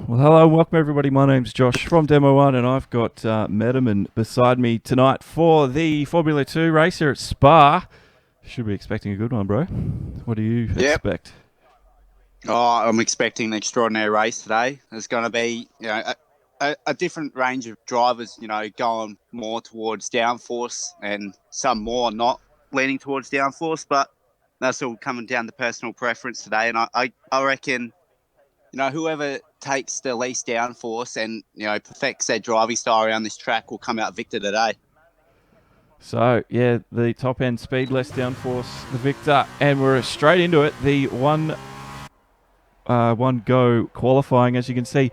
Well, hello, welcome everybody. My name's Josh from Demo 1 and I've got Metaman beside me tonight for the Formula 2 race here at Spa. Should be expecting a good one, bro. What do you expect? Oh, I'm expecting an extraordinary race today. There's going to be, a different range of drivers, going more towards downforce and some more not leaning towards downforce, but that's all coming down to personal preference today. And I reckon, whoever takes the least downforce and, perfects their driving style around this track will come out victor today. So, yeah, the top end speed, less downforce, the victor. And we're straight into it. The one go qualifying, as you can see.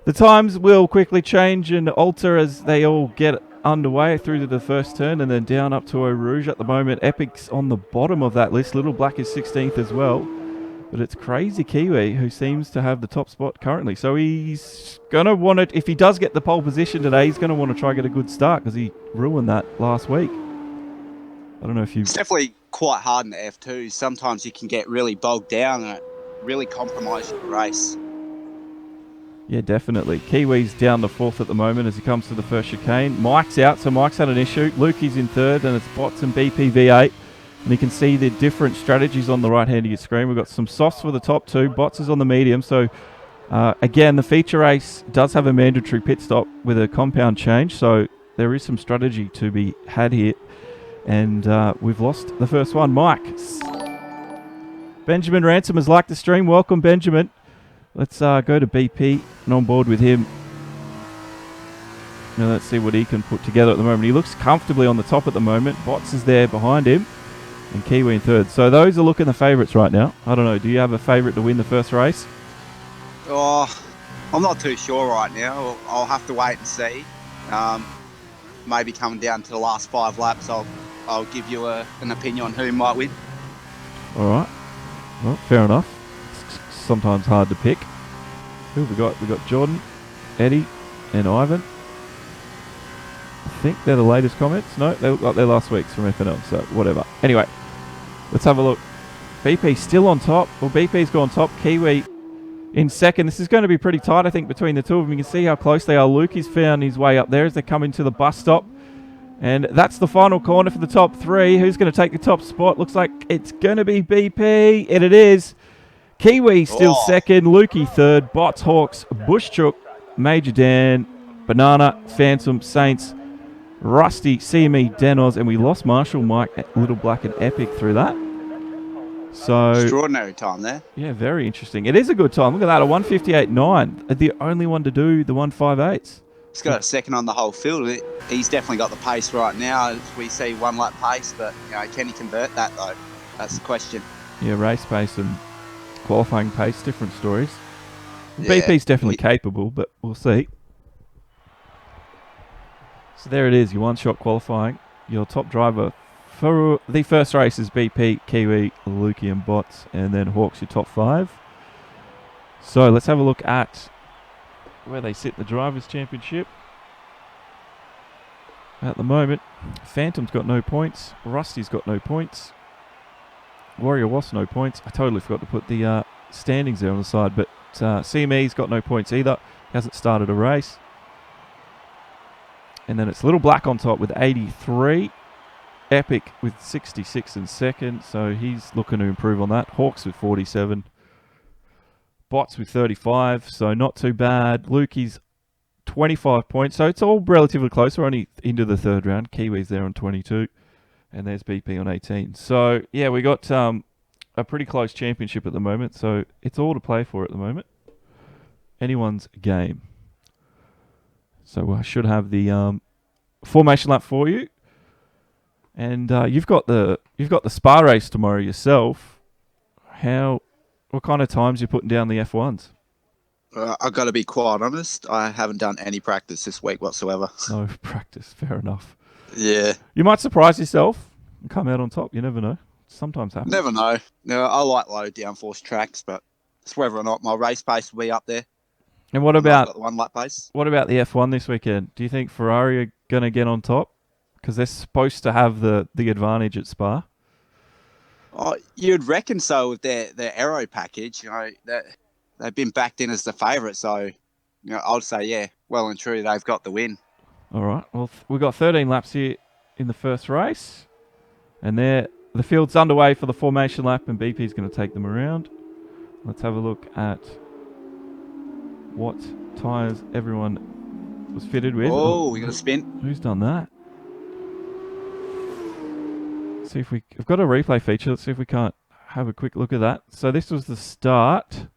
The times will quickly change and alter as they all get underway through to the first turn and then down up to Eau Rouge at the moment. Epic's on the bottom of that list. Little Black is 16th as well. But it's Crazy Kiwi who seems to have the top spot currently. So he's going to want it. If he does get the pole position today, he's going to want to try and get a good start because he ruined that last week. I don't know if you... It's definitely quite hard in the F2. Sometimes you can get really bogged down and it really compromises your race. Yeah, definitely. Kiwi's down to 4th at the moment as he comes to the first chicane. Mike's out, so Mike's had an issue. Lukey's in 3rd, and it's Bots and BPV8. And you can see the different strategies on the right hand of your screen. We've got some softs for the top two. Bots is on the medium. So, again, the feature race does have a mandatory pit stop with a compound change. So there is some strategy to be had here. And we've lost the first one. Mike. Benjamin Ransom has liked the stream. Welcome, Benjamin. Let's go to BP and on board with him. Now let's see what he can put together at the moment. He looks comfortably on the top at the moment. Bots is there behind him. And Kiwi in 3rd. So those are looking the favourites right now. I don't know. Do you have a favourite to win the first race? Oh, I'm not too sure right now. I'll have to wait and see. Maybe coming down to the last 5 laps, I'll give you an opinion on who might win. All right. Well, fair enough. It's sometimes hard to pick. Who have we got? We've got Jordan, Eddie, and Ivan. I think they're the latest comments. No, they look like they're last week's from FNL, so whatever. Anyway, let's have a look. BP's still on top. Well, BP's gone top. Kiwi in 2nd. This is going to be pretty tight, I think, between the two of them. You can see how close they are. Luke has found his way up there as they're coming to the bus stop. And that's the final corner for the top 3. Who's going to take the top spot? Looks like it's going to be BP, and it is. Kiwi still 2nd. Lukey 3rd. Bots, Hawks, Bushchook, Major Dan, Banana, Phantom, Saints, Rusty, CME, Denos, and we lost Marshall, Mike, Little Black, and Epic through that. So extraordinary time there. Yeah, very interesting. It is a good time. Look at that, a 158.9. The only one to do the 158s. He's got a 2nd on the whole field. He's definitely got the pace right now. We see 1 lap pace, but can he convert that though? That's the question. Yeah, race pace and qualifying pace, different stories. Yeah. BP's definitely capable, but we'll see. So there it is, your one-shot qualifying. Your top driver for the first race is BP, Kiwi, Lukey and Bots, and then Hawks your top 5. So let's have a look at where they sit in the Drivers' Championship. At the moment, Phantom's got no points, Rusty's got no points, Warrior Wasp no points. I totally forgot to put the standings there on the side, but CME's got no points either. Hasn't started a race. And then it's Little Black on top with 83. Epic with 66 in 2nd, so he's looking to improve on that. Hawks with 47. Bots with 35, so not too bad. Lukey's 25 points, so it's all relatively close. We're only into the 3rd round. Kiwi's there on 22, and there's BP on 18. So, yeah, we got a pretty close championship at the moment, so it's all to play for at the moment. Anyone's game. So I should have the formation lap for you, and you've got the Spa race tomorrow yourself. What kind of times you putting down the F1s? I've got to be quite honest. I haven't done any practice this week whatsoever. No practice, fair enough. Yeah, you might surprise yourself and come out on top. You never know. Sometimes happens. Never know. No, I like low downforce tracks, but it's whether or not my race pace will be up there. And what about the 1 lap pace? What about the F1 this weekend? Do you think Ferrari are going to get on top? Because they're supposed to have the advantage at Spa. Oh, you'd reckon so with their aero package. That they've been backed in as the favourite. So, I'd say, yeah, well and truly, they've got the win. All right. Well, we've got 13 laps here in the first race. And the field's underway for the formation lap, and BP's going to take them around. Let's have a look at what tyres everyone was fitted with. Oh, we got a spin. Who's done that? Let's see if we've got a replay feature. Let's see if we can't have a quick look at that. So this was the start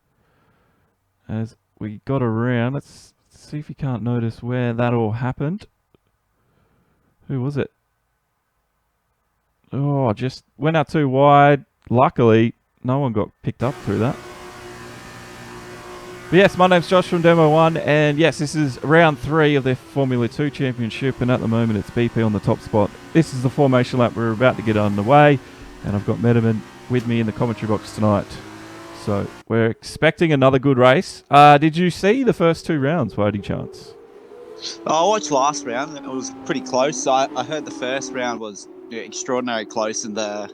as we got around. Let's see if you can't notice where that all happened. Who was it? Oh, just went out too wide. Luckily, no one got picked up through that. But yes, my name's Josh from Demo 1, and yes, this is round 3 of the Formula 2 Championship, and at the moment it's BP on the top spot. This is the formation lap we're about to get underway, and I've got Metaman with me in the commentary box tonight. So we're expecting another good race. Did you see the first 2 rounds by any chance? I watched last round. It was pretty close. I heard the first round was extraordinarily close, and I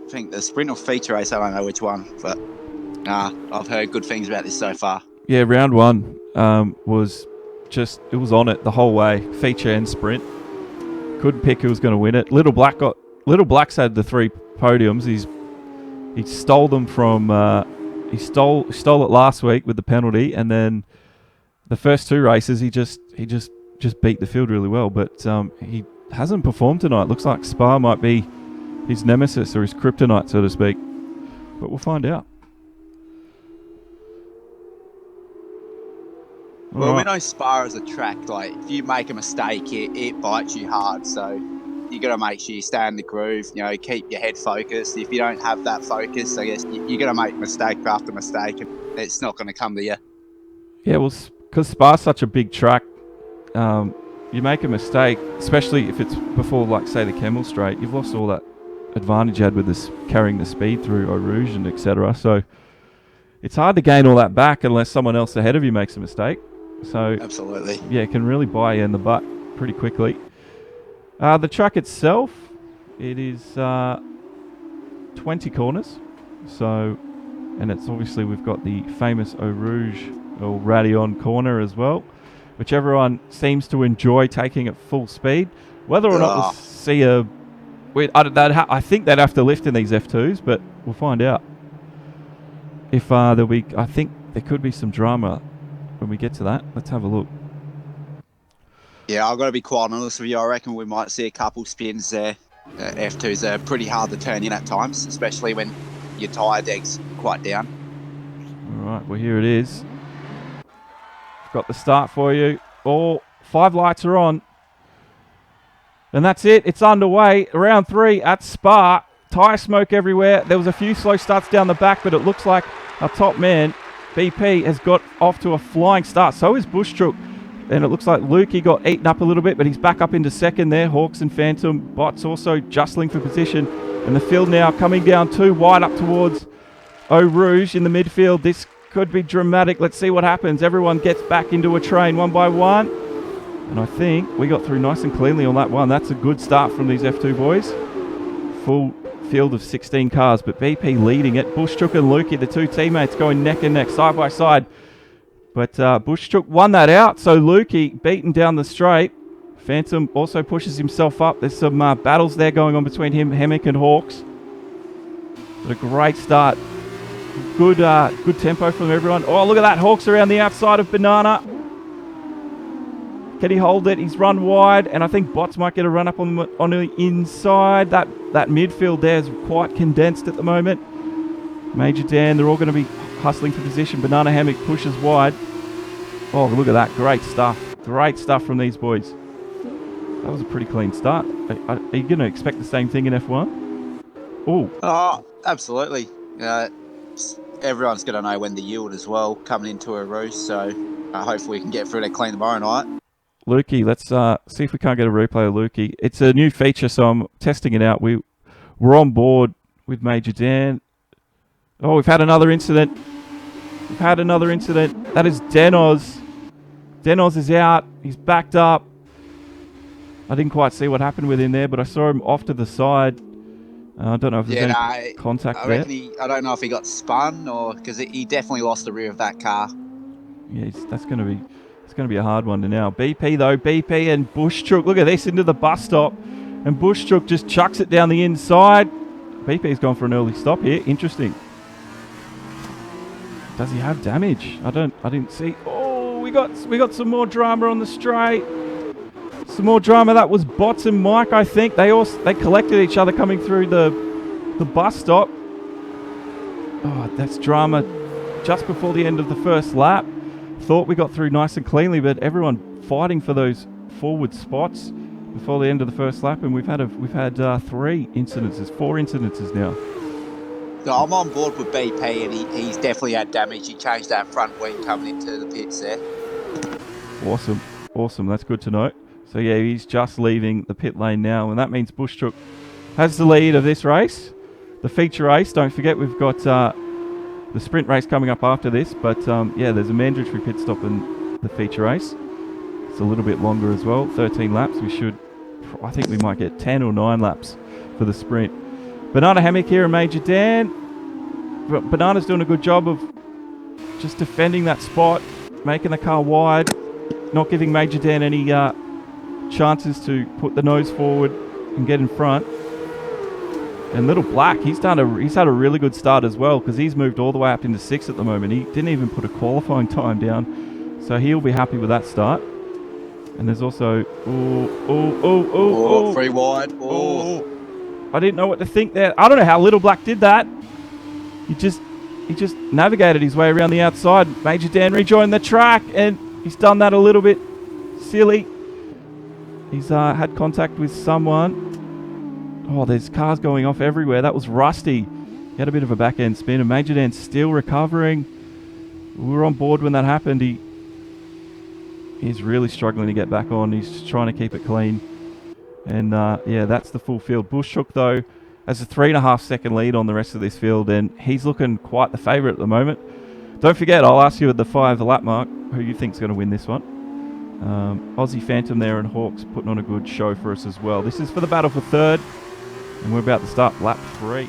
think the sprint or feature race, I don't know which one, but I've heard good things about this so far. Yeah, round 1 was just, it was on it the whole way, feature and sprint. Couldn't pick who was going to win it. Little Black's had the 3 podiums. He stole them from he stole it last week with the penalty, and then the first 2 races he just beat the field really well, but he hasn't performed tonight. Looks like Spa might be his nemesis or his kryptonite, so to speak. But we'll find out. Well, we know Spa is a track. Like, if you make a mistake, it bites you hard. So you got to make sure you stay in the groove. Keep your head focused. If you don't have that focus, I guess you're going to make mistake after mistake, and it's not going to come to you. Yeah, well, because Spa's such a big track, you make a mistake, especially if it's before, like, say, the Kemmel Straight, you've lost all that advantage you had with this carrying the speed through Eau Rouge and etc. So it's hard to gain all that back unless someone else ahead of you makes a mistake. So absolutely, yeah, it can really buy you in the butt pretty quickly. The track itself, it is 20 corners. So, and it's obviously, we've got the famous Eau Rouge or Radillon corner as well, which everyone seems to enjoy taking at full speed. Whether or not we'll see I think they'd have to lift in these F2s, but we'll find out. If there'll be, I think there could be some drama when we get to that. Let's have a look. Yeah, I've got to be quite honest with you. I reckon we might see a couple spins there. F2s are pretty hard to turn in at times, especially when your tyre deck's quite down. All right, well, here it is. Got the start for you. All 5 lights are on. And that's it. It's underway. Round 3 at Spa. Tyre smoke everywhere. There was a few slow starts down the back, but it looks like our top man, BP, has got off to a flying start. So is Bushchuk. And it looks like Lukey got eaten up a little bit, but he's back up into second there. Hawks and Phantom. Bots also jostling for position. And the field now coming down 2 wide up towards Eau Rouge in the midfield. This could be dramatic. Let's see what happens. Everyone gets back into a train one by one. And I think we got through nice and cleanly on that one. That's a good start from these F2 boys. Full field of 16 cars, but BP leading it. Bushchuk and Lukey, the 2 teammates, going neck and neck, side by side. But Bushchuk won that out, so Lukey beaten down the straight. Phantom also pushes himself up. There's some battles there going on between him, Hemmick and Hawks. But a great start. Good tempo from everyone. Oh, look at that. Hawks around the outside of Banana. Can he hold it? He's run wide, and I think Bots might get a run up on the inside. That midfield there is quite condensed at the moment. Major Dan, they're all going to be hustling for position. Banana Hammock pushes wide. Oh, look at that. Great stuff. Great stuff from these boys. That was a pretty clean start. Are you going to expect the same thing in F1? Oh, absolutely. Everyone's going to know when the yield as well coming into a roost, so hopefully we can get through that clean tomorrow night. Lukey, let's see if we can't get a replay of Lukey. It's a new feature, so I'm testing it out. We're on board with Major Dan. Oh, we've had another incident. That is Denoz. Denoz is out. He's backed up. I didn't quite see what happened with him there, but I saw him off to the side. I don't know if there's any contact I there. reckon I don't know if he got spun or because he definitely lost the rear of that car. Yeah, it's going to be a hard one to now. BP though, BP and Bushchuk. Look at this into the bus stop, and Bushchuk just chucks it down the inside. BP's gone for an early stop here. Interesting. Does he have damage? I didn't see. Oh, we got some more drama on the straight. Some more drama. That was Bots and Mike, I think. They collected each other coming through the bus stop. Oh, that's drama just before the end of the first lap. Thought we got through nice and cleanly, but everyone fighting for those forward spots before the end of the first lap, and we've had 4 incidences now. So I'm on board with BP, and he's definitely had damage. He changed that front wing coming into the pits there. Awesome. That's good to know. So yeah, he's just leaving the pit lane now, and that means Bushchuk has the lead of this race, the feature race. Don't forget we've got the sprint race coming up after this, but yeah, there's a mandatory pit stop in the feature race. It's a little bit longer as well, 13 laps. I think we might get 10 or 9 laps for the sprint. Banana Hammock here and Major Dan. Banana's doing a good job of just defending that spot, making the car wide, not giving Major Dan any chances to put the nose forward and get in front. And Little Black, he's had a really good start as well, because he's moved all the way up into 6th at the moment. He didn't even put a qualifying time down, so he'll be happy with that start. And there's also 3 wide. I didn't know what to think there. I don't know how Little Black did that. He just navigated his way around the outside. Major Dan rejoined the track, and he's done that a little bit silly. He's had contact with someone. Oh, there's cars going off everywhere. That was Rusty. He had a bit of a back end spin, and Major Dan's still recovering. We were on board when that happened. He's really struggling to get back on. He's just trying to keep it clean. And yeah, that's the full field. Bushchuk, though, has a 3.5 second lead on the rest of this field, and he's looking quite the favourite at the moment. Don't forget, I'll ask you at the 5 lap mark who you think's going to win this one. Aussie Phantom there and Hawks putting on a good show for us as well. This is for the battle for 3rd, and we're about to start lap 3.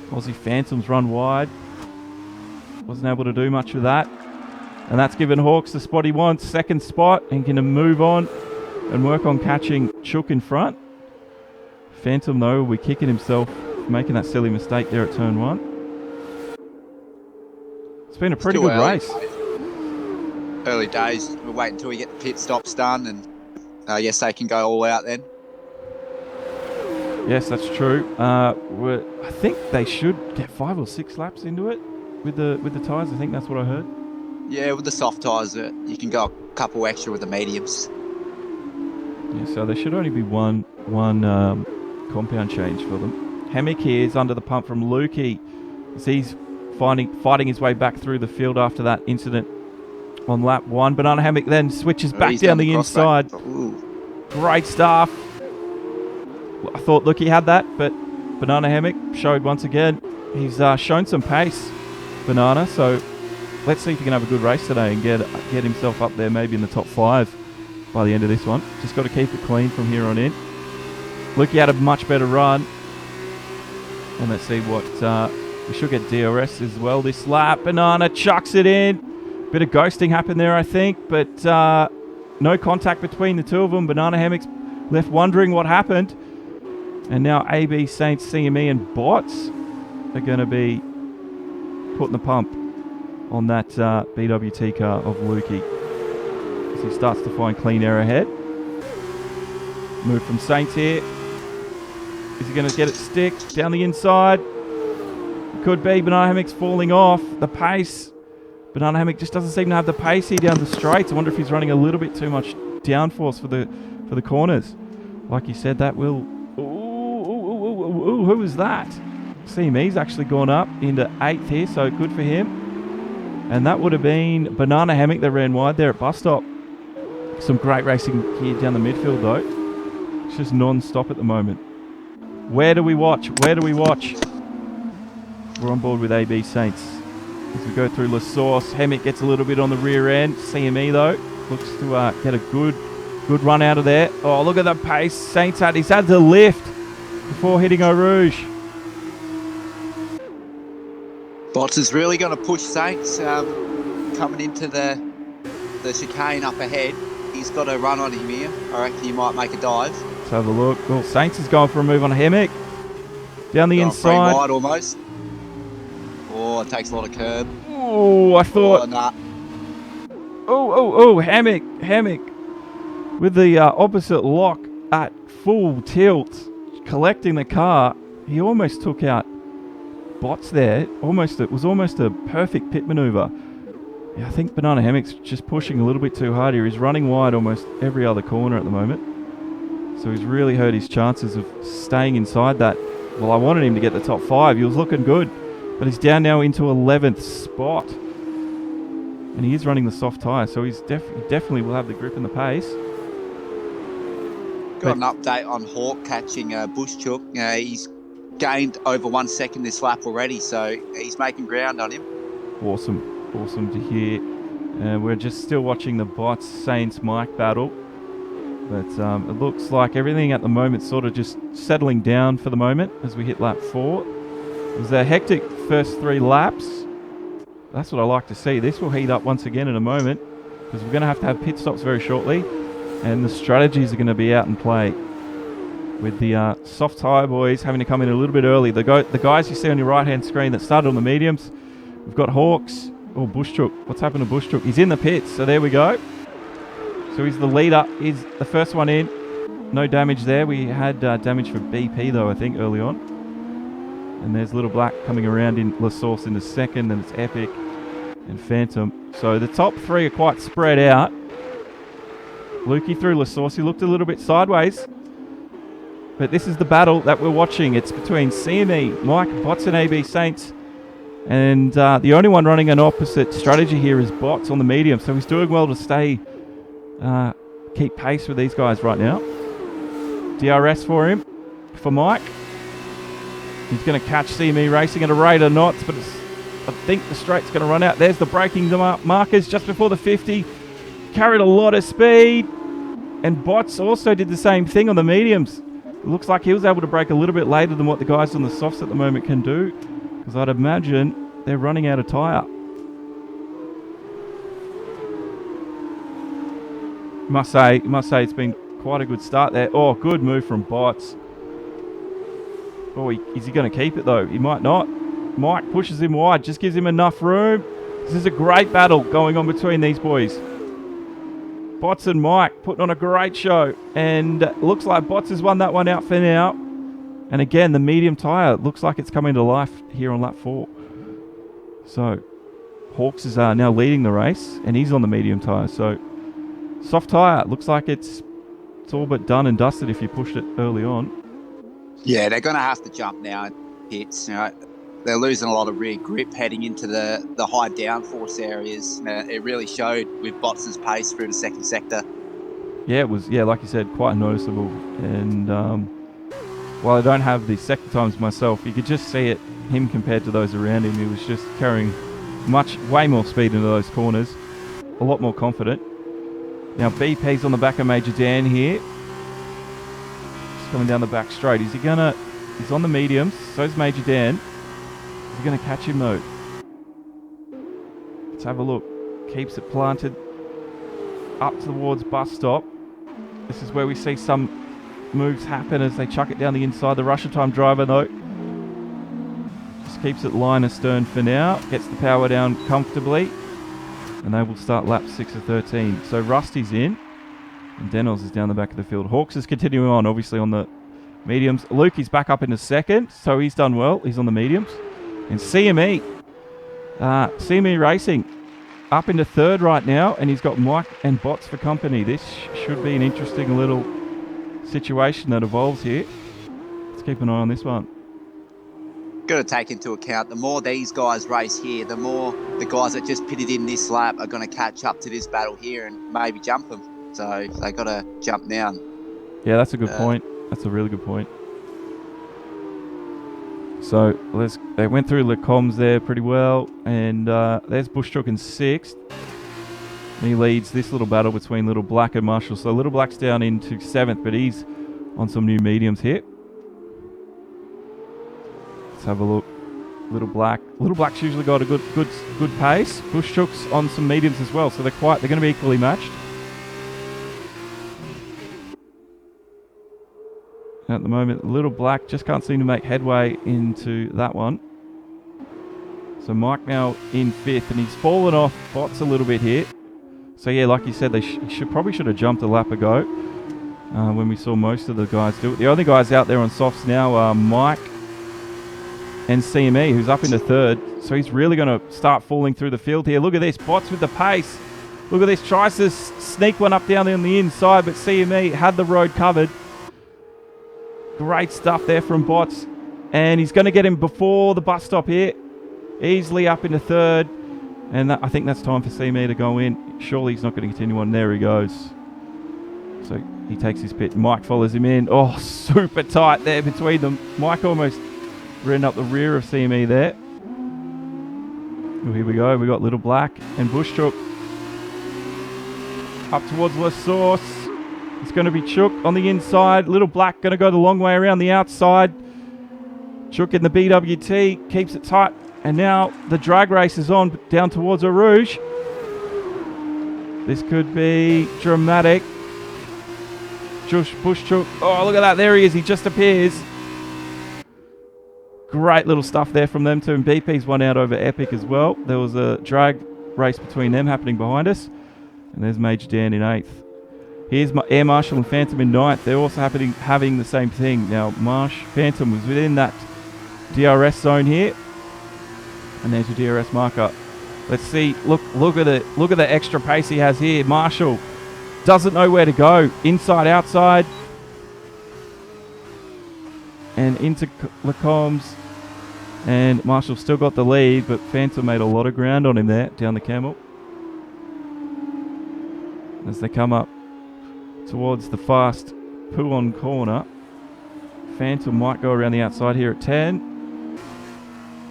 Aussie Phantom's run wide. Wasn't able to do much with that. And that's given Hawks the spot he wants. 2nd spot, and going to move on and work on catching Chook in front. Phantom, though, will be kicking himself for making that silly mistake there at turn 1. It's been a pretty good race. Early days. We'll wait until we get the pit stops done, and I guess they can go all out then. Yes, that's true. I think they should get 5 or 6 laps into it with the tyres. I think that's what I heard. Yeah, with the soft tyres, you can go a couple extra with the mediums. Yeah, so there should only be one compound change for them. Hammock here is under the pump from Lukey, as he's fighting his way back through the field after that incident on lap 1. Banana Hammock then switches back down the inside. Great stuff. I thought Lukey had that, but Banana Hammock showed once again. He's shown some pace, Banana, so let's see if he can have a good race today and get himself up there, maybe in the top 5 by the end of this one. Just got to keep it clean from here on in. Lukey had a much better run. And let's see what... we should get DRS as well this lap. Banana chucks it in. Bit of ghosting happened there, I think, but no contact between the two of them. Banana Hammock's left wondering what happened. And now AB, Saints, CME and Bots are going to be putting the pump on that BWT car of Lukey. As he starts to find clean air ahead. Move from Saints here. Is he going to get it stick down the inside? Could be. Banana Hammock's falling off. The pace. Banana Hammock just doesn't seem to have the pace here down the straights. I wonder if he's running a little bit too much downforce for the corners. Like you said, that will... Ooh, who was that? CME's actually gone up into 8th here, so good for him. And that would have been Banana Hammock that ran wide there at bus stop. Some great racing here down the midfield, though. It's just non-stop at the moment. Where do we watch? Where do we watch? We're on board with AB Saints. As we go through La Source, Hammock gets a little bit on the rear end. CME, though, looks to get a good Good run out of there. Oh, look at the pace Saints had. He's had to lift before hitting Eau Rouge. Bots is really going to push Saints coming into the chicane up ahead. He's got a run on him here. I reckon he might make a dive. Let's have a look. Oh, Saints is going for a move on Hemmick. Down the inside. Free wide almost. Oh, it takes a lot of curb. Oh, I thought. Oh, nah. Hammock. With the opposite lock at full tilt, collecting the car. He almost took out Bots there. It was almost a perfect pit maneuver. Yeah, I think Banana Hammock's just pushing a little bit too hard here. He's running wide almost every other corner at the moment. So he's really hurt his chances of staying inside that. Well, I wanted him to get the top 5. He was looking good. But he's down now into 11th spot. And he is running the soft tyre, so he definitely will have the grip and the pace. Got an update on Hawk catching Bushchuk. He's gained over 1 second this lap already, so he's making ground on him. Awesome to hear. We're just still watching the Bots Saints Mike battle. But it looks like everything at the moment sort of just settling down for the moment as we hit lap 4. It was a hectic first 3 laps. That's what I like to see. This will heat up once again in a moment because we're going to have pit stops very shortly, and the strategies are going to be out in play with the soft tyre boys having to come in a little bit early. The guys you see on your right-hand screen that started on the mediums, we've got Hawks. Oh, Bushchuk. What's happened to Bushchuk? He's in the pits, so there we go. So he's the leader. He's the first one in. No damage there. We had damage for BP, though, I think, early on. And there's Little Black coming around in La Source in the second, and it's Epic and Phantom. So the top 3 are quite spread out. Lukey through La Source. He looked a little bit sideways. But this is the battle that we're watching. It's between CME, Mike, Bots and AB Saints. And the only one running an opposite strategy here is Bots on the medium. So he's doing well to stay, keep pace with these guys right now. DRS for him, for Mike. He's going to catch CME racing at a rate of knots, but I think the straight's going to run out. There's the braking markers just before the 50. Carried a lot of speed. And Bots also did the same thing on the mediums. It looks like he was able to brake a little bit later than what the guys on the softs at the moment can do, because I'd imagine they're running out of tyre. Must say it's been quite a good start there. Oh, good move from Bots. Oh, is he going to keep it though? He might not. Mike pushes him wide, just gives him enough room. This is a great battle going on between these boys. Bots and Mike putting on a great show. And looks like Bots has won that one out for now. And again, the medium tyre looks like it's coming to life here on lap 4. So Hawks is now leading the race, and he's on the medium tyre. So soft tyre, looks like it's all but done and dusted if you pushed it early on. Yeah, they're going to have to jump now in pits. You know, they're losing a lot of rear grip heading into the high downforce areas. It really showed with Bots' pace through the second sector. Yeah, it was, like you said, quite noticeable. And while I don't have the sector times myself, you could just see it, him compared to those around him. He was just carrying way more speed into those corners. A lot more confident. Now BP's on the back of Major Dan here. Just coming down the back straight. He's on the mediums, so's Major Dan. Is he going to catch him though? Let's have a look. Keeps it planted up towards bus stop. This is where we see some moves happen as they chuck it down the inside. The Russia time driver though just keeps it line astern for now. Gets the power down comfortably. And they will start lap 6 of 13. So Rusty's in. And Denos is down the back of the field. Hawks is continuing on, obviously, on the mediums. Luke is back up into second. So he's done well. He's on the mediums. And CME Racing up into third right now. And he's got Mike and Bots for company. This should be an interesting little situation that evolves here. Let's keep an eye on this one. Got to take into account, the more these guys race here, the more the guys that just pitted in this lap are going to catch up to this battle here and maybe jump them. So they got to jump now. Yeah, that's a good point. That's a really good point. So they went through the comms there pretty well, and there's Bushchuk in 6th. And he leads this little battle between Little Black and Marshall. So Little Black's down into 7th, but he's on some new mediums here. Let's have a look. Little Black's usually got a good pace. Bush Chook's on some mediums as well, so they're going to be equally matched. At the moment, Little Black just can't seem to make headway into that one. So Mike now in 5th, and he's fallen off Bots a little bit here. So yeah, like you said, they probably should have jumped a lap ago when we saw most of the guys do it. The only guys out there on softs now are Mike and CME, who's up into 3rd. So he's really going to start falling through the field here. Look at this, Bots with the pace. Look at this, tries to sneak one up down on the inside, but CME had the road covered. Great stuff there from Bots. And he's going to get him before the bus stop here. Easily up into 3rd. And I think that's time for CME to go in. Surely he's not going to continue on. There he goes. So he takes his pit. Mike follows him in. Oh, super tight there between them. Mike almost ran up the rear of CME there. Oh, here we go. We got Little Black and Bush Chook up towards La Source. It's going to be Chook on the inside. Little Black going to go the long way around the outside. Chook in the BWT. Keeps it tight. And now the drag race is on down towards Rouge. This could be dramatic. Bush Chook. Oh, look at that. There he is. He just appears. Great little stuff there from them too. And BP's won out over Epic as well. There was a drag race between them happening behind us. And there's Major Dan in 8th. Here's Air Marshal and Phantom in 9th. They're also having the same thing. Now, Phantom was within that DRS zone here. And there's your DRS marker. Let's see. Look at the extra pace he has here. Marshall doesn't know where to go. Inside, outside. And into Lacombs. And Marshall still got the lead, but Phantom made a lot of ground on him there, down the camel. As they come up towards the fast Puon corner. Phantom might go around the outside here at 10.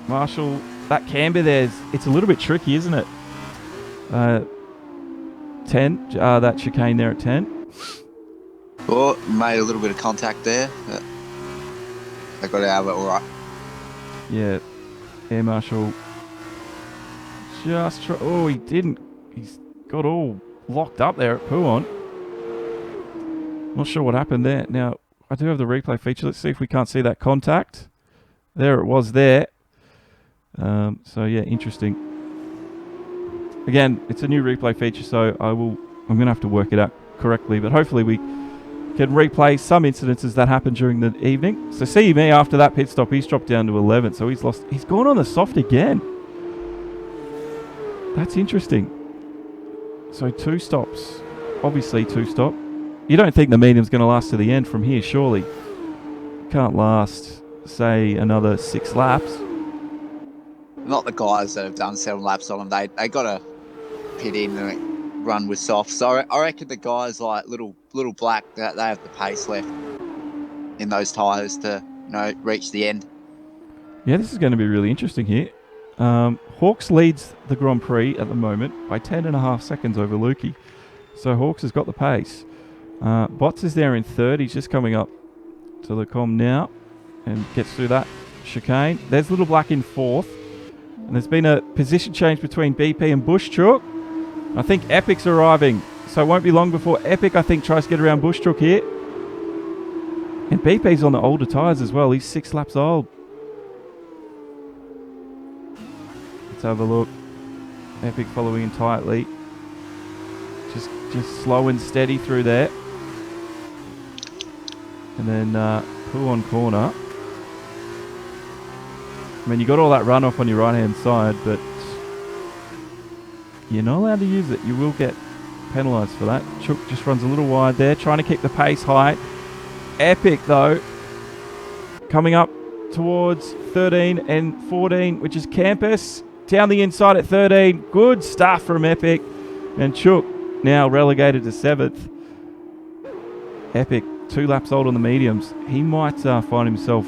Marshall, that camber there, it's a little bit tricky, isn't it? 10, that chicane there at 10. Oh, made a little bit of contact there. They got out of it all right. Yeah, Air Marshal just oh, he didn't. He's got all locked up there at Puon. Not sure what happened there. Now, I do have the replay feature. Let's see if we can't see that contact. There it was there. So yeah, interesting. Again, it's a new replay feature, so I'm going to have to work it out correctly, but hopefully we can replay some incidences that happened during the evening. So CME after that pit stop, he's dropped down to 11, so he's gone on the soft again. That's interesting. So 2 stops. Obviously 2 stop. You don't think the medium's going to last to the end from here, surely. Can't last, say, another 6 laps. Not the guys that have done 7 laps on them. They got to pit in and run with soft. So I reckon the guys like Little Black, that they have the pace left in those tyres to reach the end. Yeah, this is going to be really interesting here. Hawks leads the Grand Prix at the moment by 10.5 seconds over Lukey. So Hawks has got the pace. Bots is there in 3rd. He's just coming up to the com now and gets through that chicane. There's Little Black in 4th. And there's been a position change between BP and Bush Chook. I think Epic's arriving. So it won't be long before Epic, I think, tries to get around Bush Chook here. And BP's on the older tyres as well. He's 6 laps old. Let's have a look. Epic following in tightly. Just slow and steady through there. And then Puon corner. I mean, you got all that runoff on your right-hand side, but you're not allowed to use it. You will get penalised for that. Chook just runs a little wide there, trying to keep the pace high. Epic, though, coming up towards 13 and 14, which is Campus. Down the inside at 13. Good stuff from Epic. And Chook now relegated to 7th. Epic, 2 laps old on the mediums. He might find himself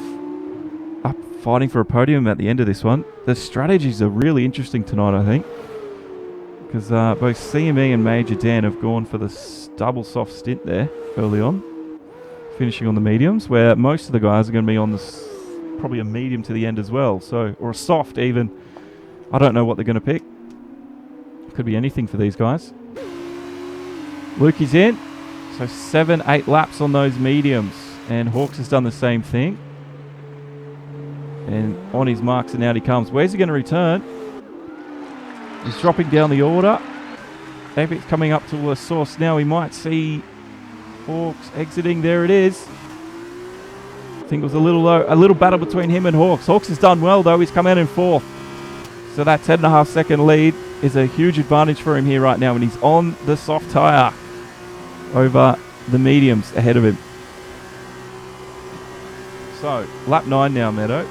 up fighting for a podium at the end of this one. The strategies are really interesting tonight, I think. because both CME and Major Dan have gone for the double soft stint there early on, finishing on the mediums, where most of the guys are going to be on the probably a medium to the end as well, so, or a soft even. I don't know what they're going to pick. Could be anything for these guys. Lukey's in, so 7-8 laps on those mediums, and Hawks has done the same thing. And on his marks, and out he comes. Where's he going to return? He's dropping down the order. Epic's coming up to a source now. We might see Hawks exiting. There it is. I think it was a little battle between him and Hawks. Hawks has done well though. He's come out in 4th. So that 10.5 second lead is a huge advantage for him here right now, and he's on the soft tyre over the mediums ahead of him. So lap 9 now, Meadow.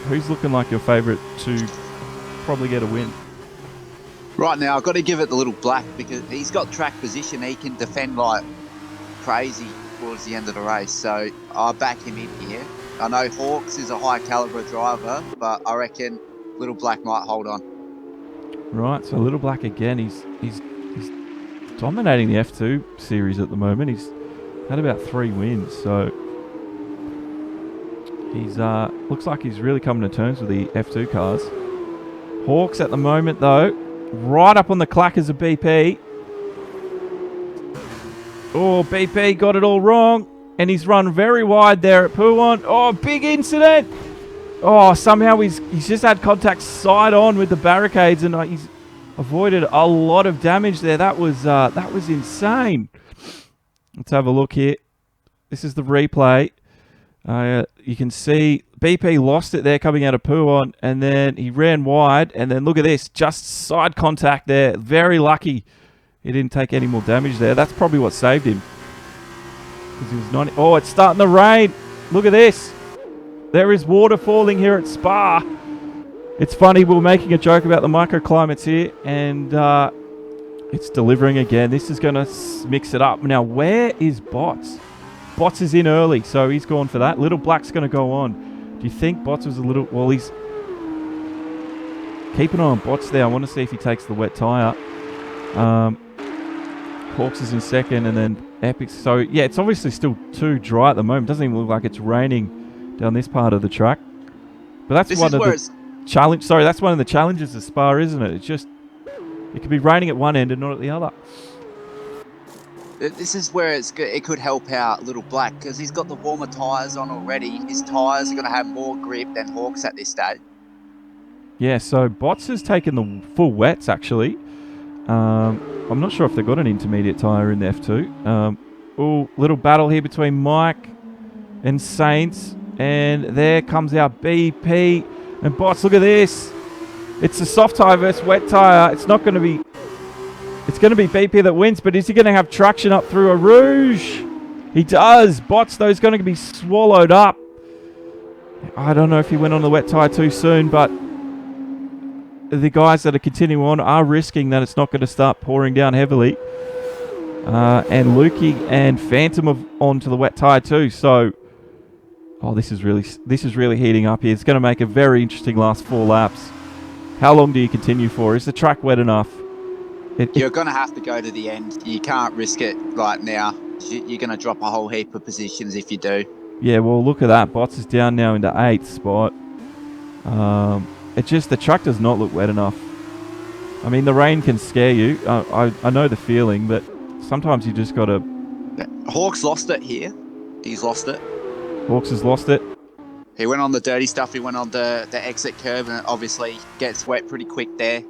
Who's looking like your favourite to probably get a win? Right now, I've got to give it the little black because he's got track position. He can defend like crazy towards the end of the race. So I'll back him in here. I know Hawks is a high caliber driver, but I reckon little black might hold on. Right, so little black again. He's dominating the F2 series at the moment. He's had about 3 wins, so he's looks like he's really coming to terms with the F2 cars. Hawks at the moment though, right up on the clackers of BP. Oh, BP got it all wrong, and he's run very wide there at Puwan. Oh, big incident. Oh, somehow he's just had contact side on with the barricades, and he's avoided a lot of damage there. That was insane. Let's have a look here. This is the replay. You can see BP lost it there coming out of Puwan, and then he ran wide, and then look at this, just side contact there. Very lucky he didn't take any more damage there. That's probably what saved him. He was 90. Oh, it's starting to rain. Look at this. There is water falling here at Spa. It's funny, we were making a joke about the microclimates here, and it's delivering again. This is going to mix it up. Now, where is Bots? Bots is in early, so he's gone for that. Little Black's going to go on. Do you think Bots was a little... Well, he's... Keep an eye on Bots there. I want to see if he takes the wet tyre. Hawks is in second, and then Epic. So, yeah, it's obviously still too dry at the moment. Doesn't even look like it's raining down this part of the track. But that's one of the challenge. Sorry, that's one of the challenges of Spa, isn't it? It's just... It could be raining at one end and not at the other. This is where it could help out Little Black, because he's got the warmer tyres on already. His tyres are going to have more grip than Hawks at this stage. Yeah, so Bots has taken the full wets, actually. I'm not sure if they've got an intermediate tyre in the F2. Oh, little battle here between Mike and Saints. And there comes our BP. And Bots, look at this. It's a soft tyre versus wet tyre. It's not going to be... It's going to be BP that wins, but is he going to have traction up through a Rouge? He does. Bots, though, is going to be swallowed up. I don't know if he went on the wet tyre too soon, but the guys that are continuing on are risking that it's not going to start pouring down heavily. And Lukey and Phantom are onto the wet tyre too. So, this is really heating up here. It's going to make a very interesting last 4 laps. How long do you continue for? Is the track wet enough? You're going to have to go to the end. You can't risk it right now. You're going to drop a whole heap of positions if you do. Yeah, well, look at that. Bots is down now into 8th spot. The track does not look wet enough. I mean, the rain can scare you. I know the feeling, but sometimes you just got to... Hawks lost it here. He's lost it. Hawks has lost it. He went on the dirty stuff. He went on the exit curve, and it obviously gets wet pretty quick there.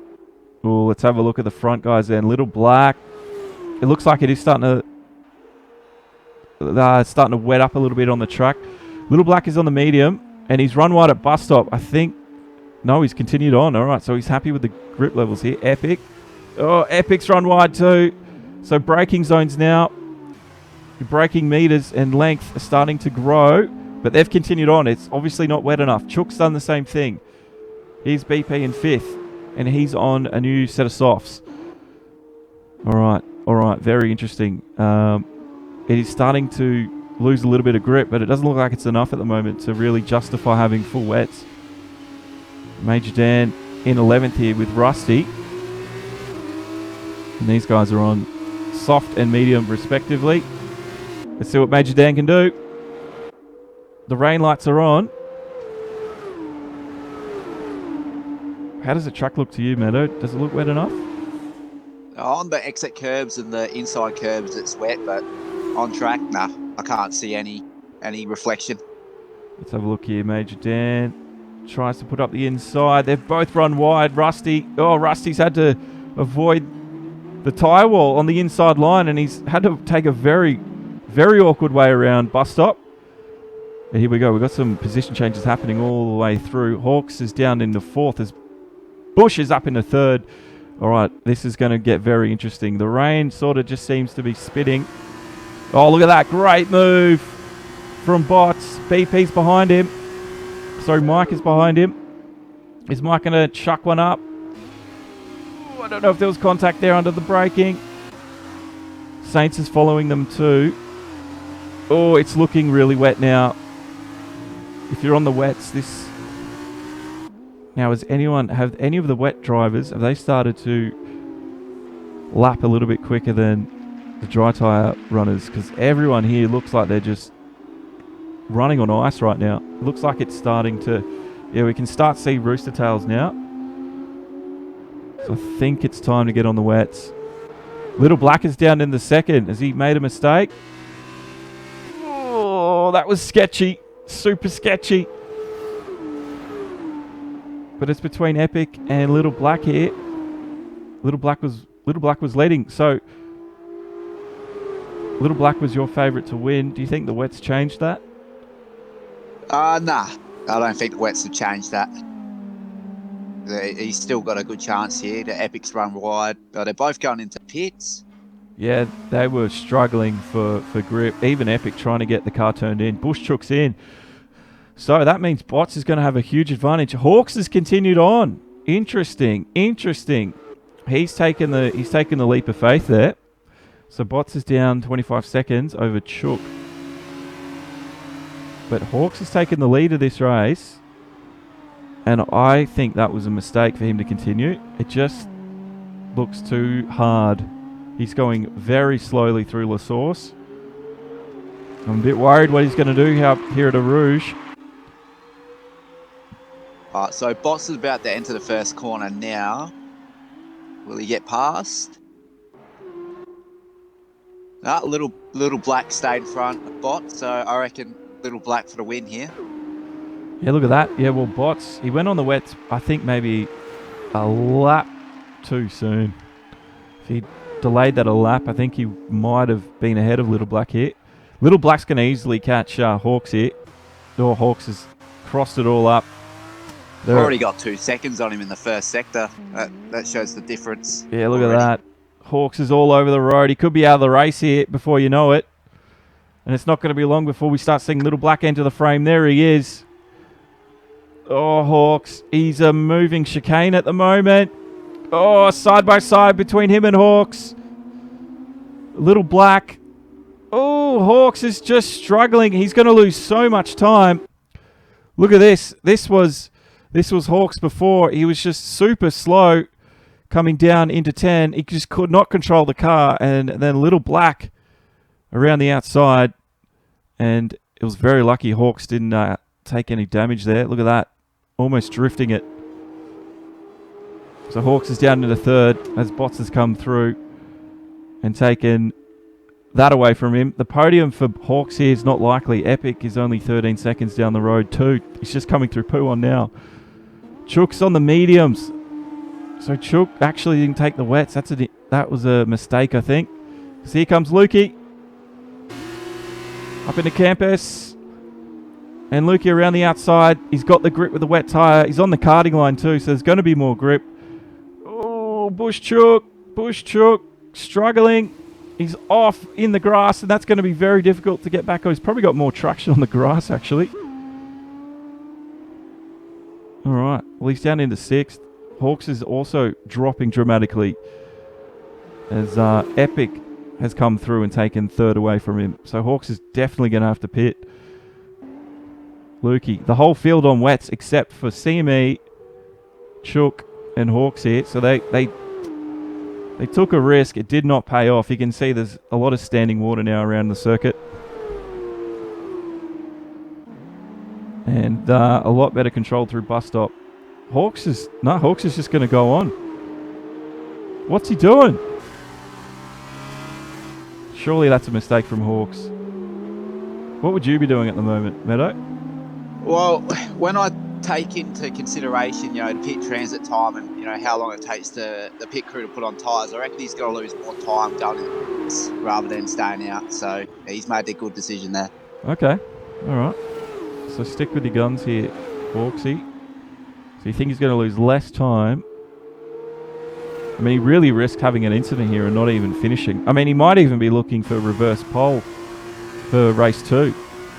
Oh, let's have a look at the front guys then. Little Black. It looks like it is starting to wet up a little bit on the track. Little Black is on the medium, and he's run wide at bus stop. I think... No, he's continued on. All right, so he's happy with the grip levels here. Epic. Oh, Epic's run wide too. So braking zones now. Your braking meters and length are starting to grow, but they've continued on. It's obviously not wet enough. Chook's done the same thing. Here's BP in 5th. And he's on a new set of softs. All right. Very interesting. It is starting to lose a little bit of grip, but it doesn't look like it's enough at the moment to really justify having full wets. Major Dan in 11th here with Rusty. And these guys are on soft and medium respectively. Let's see what Major Dan can do. The rain lights are on. How does the track look to you, Meadow? Does it look wet enough? On the exit curbs and the inside curbs, it's wet, but on track, nah, I can't see any reflection. Let's have a look here. Major Dan tries to put up the inside. They've both run wide. Rusty's had to avoid the tyre wall on the inside line, and he's had to take a very, very awkward way around bus stop. And here we go. We've got some position changes happening all the way through. Hawks is down in the 4th as Bush is up in the 3rd. All right, this is going to get very interesting. The rain sort of just seems to be spitting. Oh, look at that. Great move from Bots. BP's behind him. Sorry, Mike is behind him. Is Mike going to chuck one up? Ooh, I don't know if there was contact there under the braking. Saints is following them too. Oh, it's looking really wet now. If you're on the wets, this... Now, have any of the wet drivers, have they started to lap a little bit quicker than the dry tyre runners? Because everyone here looks like they're just running on ice right now. It looks like it's starting to... Yeah, we can start to see rooster tails now. So I think it's time to get on the wets. Little Black is down in the 2nd. Has he made a mistake? Oh, that was sketchy. Super sketchy. But it's between Epic and Little Black here. Little Black was leading. So Little Black was your favourite to win. Do you think the wets changed that? Nah. I don't think the wets have changed that. He's still got a good chance here. The Epic's run wide. But they're both going into pits. Yeah, they were struggling for grip. Even Epic trying to get the car turned in. Bush Chook's in. So that means Bots is going to have a huge advantage. Hawks has continued on. Interesting. He's taken the leap of faith there. So Bots is down 25 seconds over Chook. But Hawks has taken the lead of this race. And I think that was a mistake for him to continue. It just looks too hard. He's going very slowly through La Source. I'm a bit worried what he's going to do here at a Rouge. So Boss is about to enter the first corner now. Will he get past? Little Black stayed in front of Bot, so I reckon Little Black for the win here. Yeah, look at that. Yeah, well, Bots, he went on the wets, I think maybe a lap too soon. If he delayed that a lap, I think he might have been ahead of Little Black here. Little Black's going to easily catch Hawks here. Oh, Hawks has crossed it all up. They've already got 2 seconds on him in the first sector. That shows the difference. Yeah, look at that. Hawks is all over the road. He could be out of the race here before you know it. And it's not going to be long before we start seeing Little Black enter the frame. There he is. Oh, Hawks. He's a moving chicane at the moment. Oh, side by side between him and Hawks. Little Black. Oh, Hawks is just struggling. He's going to lose so much time. Look at this. This was Hawks before. He was just super slow coming down into 10. He just could not control the car. And then Little Black around the outside. And it was very lucky Hawks didn't take any damage there. Look at that. Almost drifting it. So Hawks is down into 3rd as Bots has come through and taken that away from him. The podium for Hawks here is not likely. Epic is only 13 seconds down the road too. He's just coming through Poo-on now. Chook's on the mediums. So Chook actually didn't take the wets. That was a mistake, I think. So here comes Lukey. Up into campus. And Lukey around the outside. He's got the grip with the wet tyre. He's on the karting line too, so there's going to be more grip. Oh, Bush Chook. Struggling. He's off in the grass, and that's going to be very difficult to get back. He's probably got more traction on the grass, actually. All right. Well, he's down into 6th. Hawks is also dropping dramatically as Epic has come through and taken 3rd away from him. So Hawks is definitely going to have to pit. Lukey. The whole field on wets except for CME, Chook, and Hawks here. So they They took a risk. It did not pay off. You can see there's a lot of standing water now around the circuit. And a lot better control through bus stop. Hawks is just going to go on. What's he doing? Surely that's a mistake from Hawks. What would you be doing at the moment, Meadow? Well, when I take into consideration, the pit transit time and, how long it takes the pit crew to put on tyres, I reckon he's got to lose more time going in the pits rather than staying out. So he's made a good decision there. Okay. All right. So stick with your guns here, Hawksy. So you think he's going to lose less time? I mean, he really risked having an incident here and not even finishing. I mean, he might even be looking for reverse pole for race 2,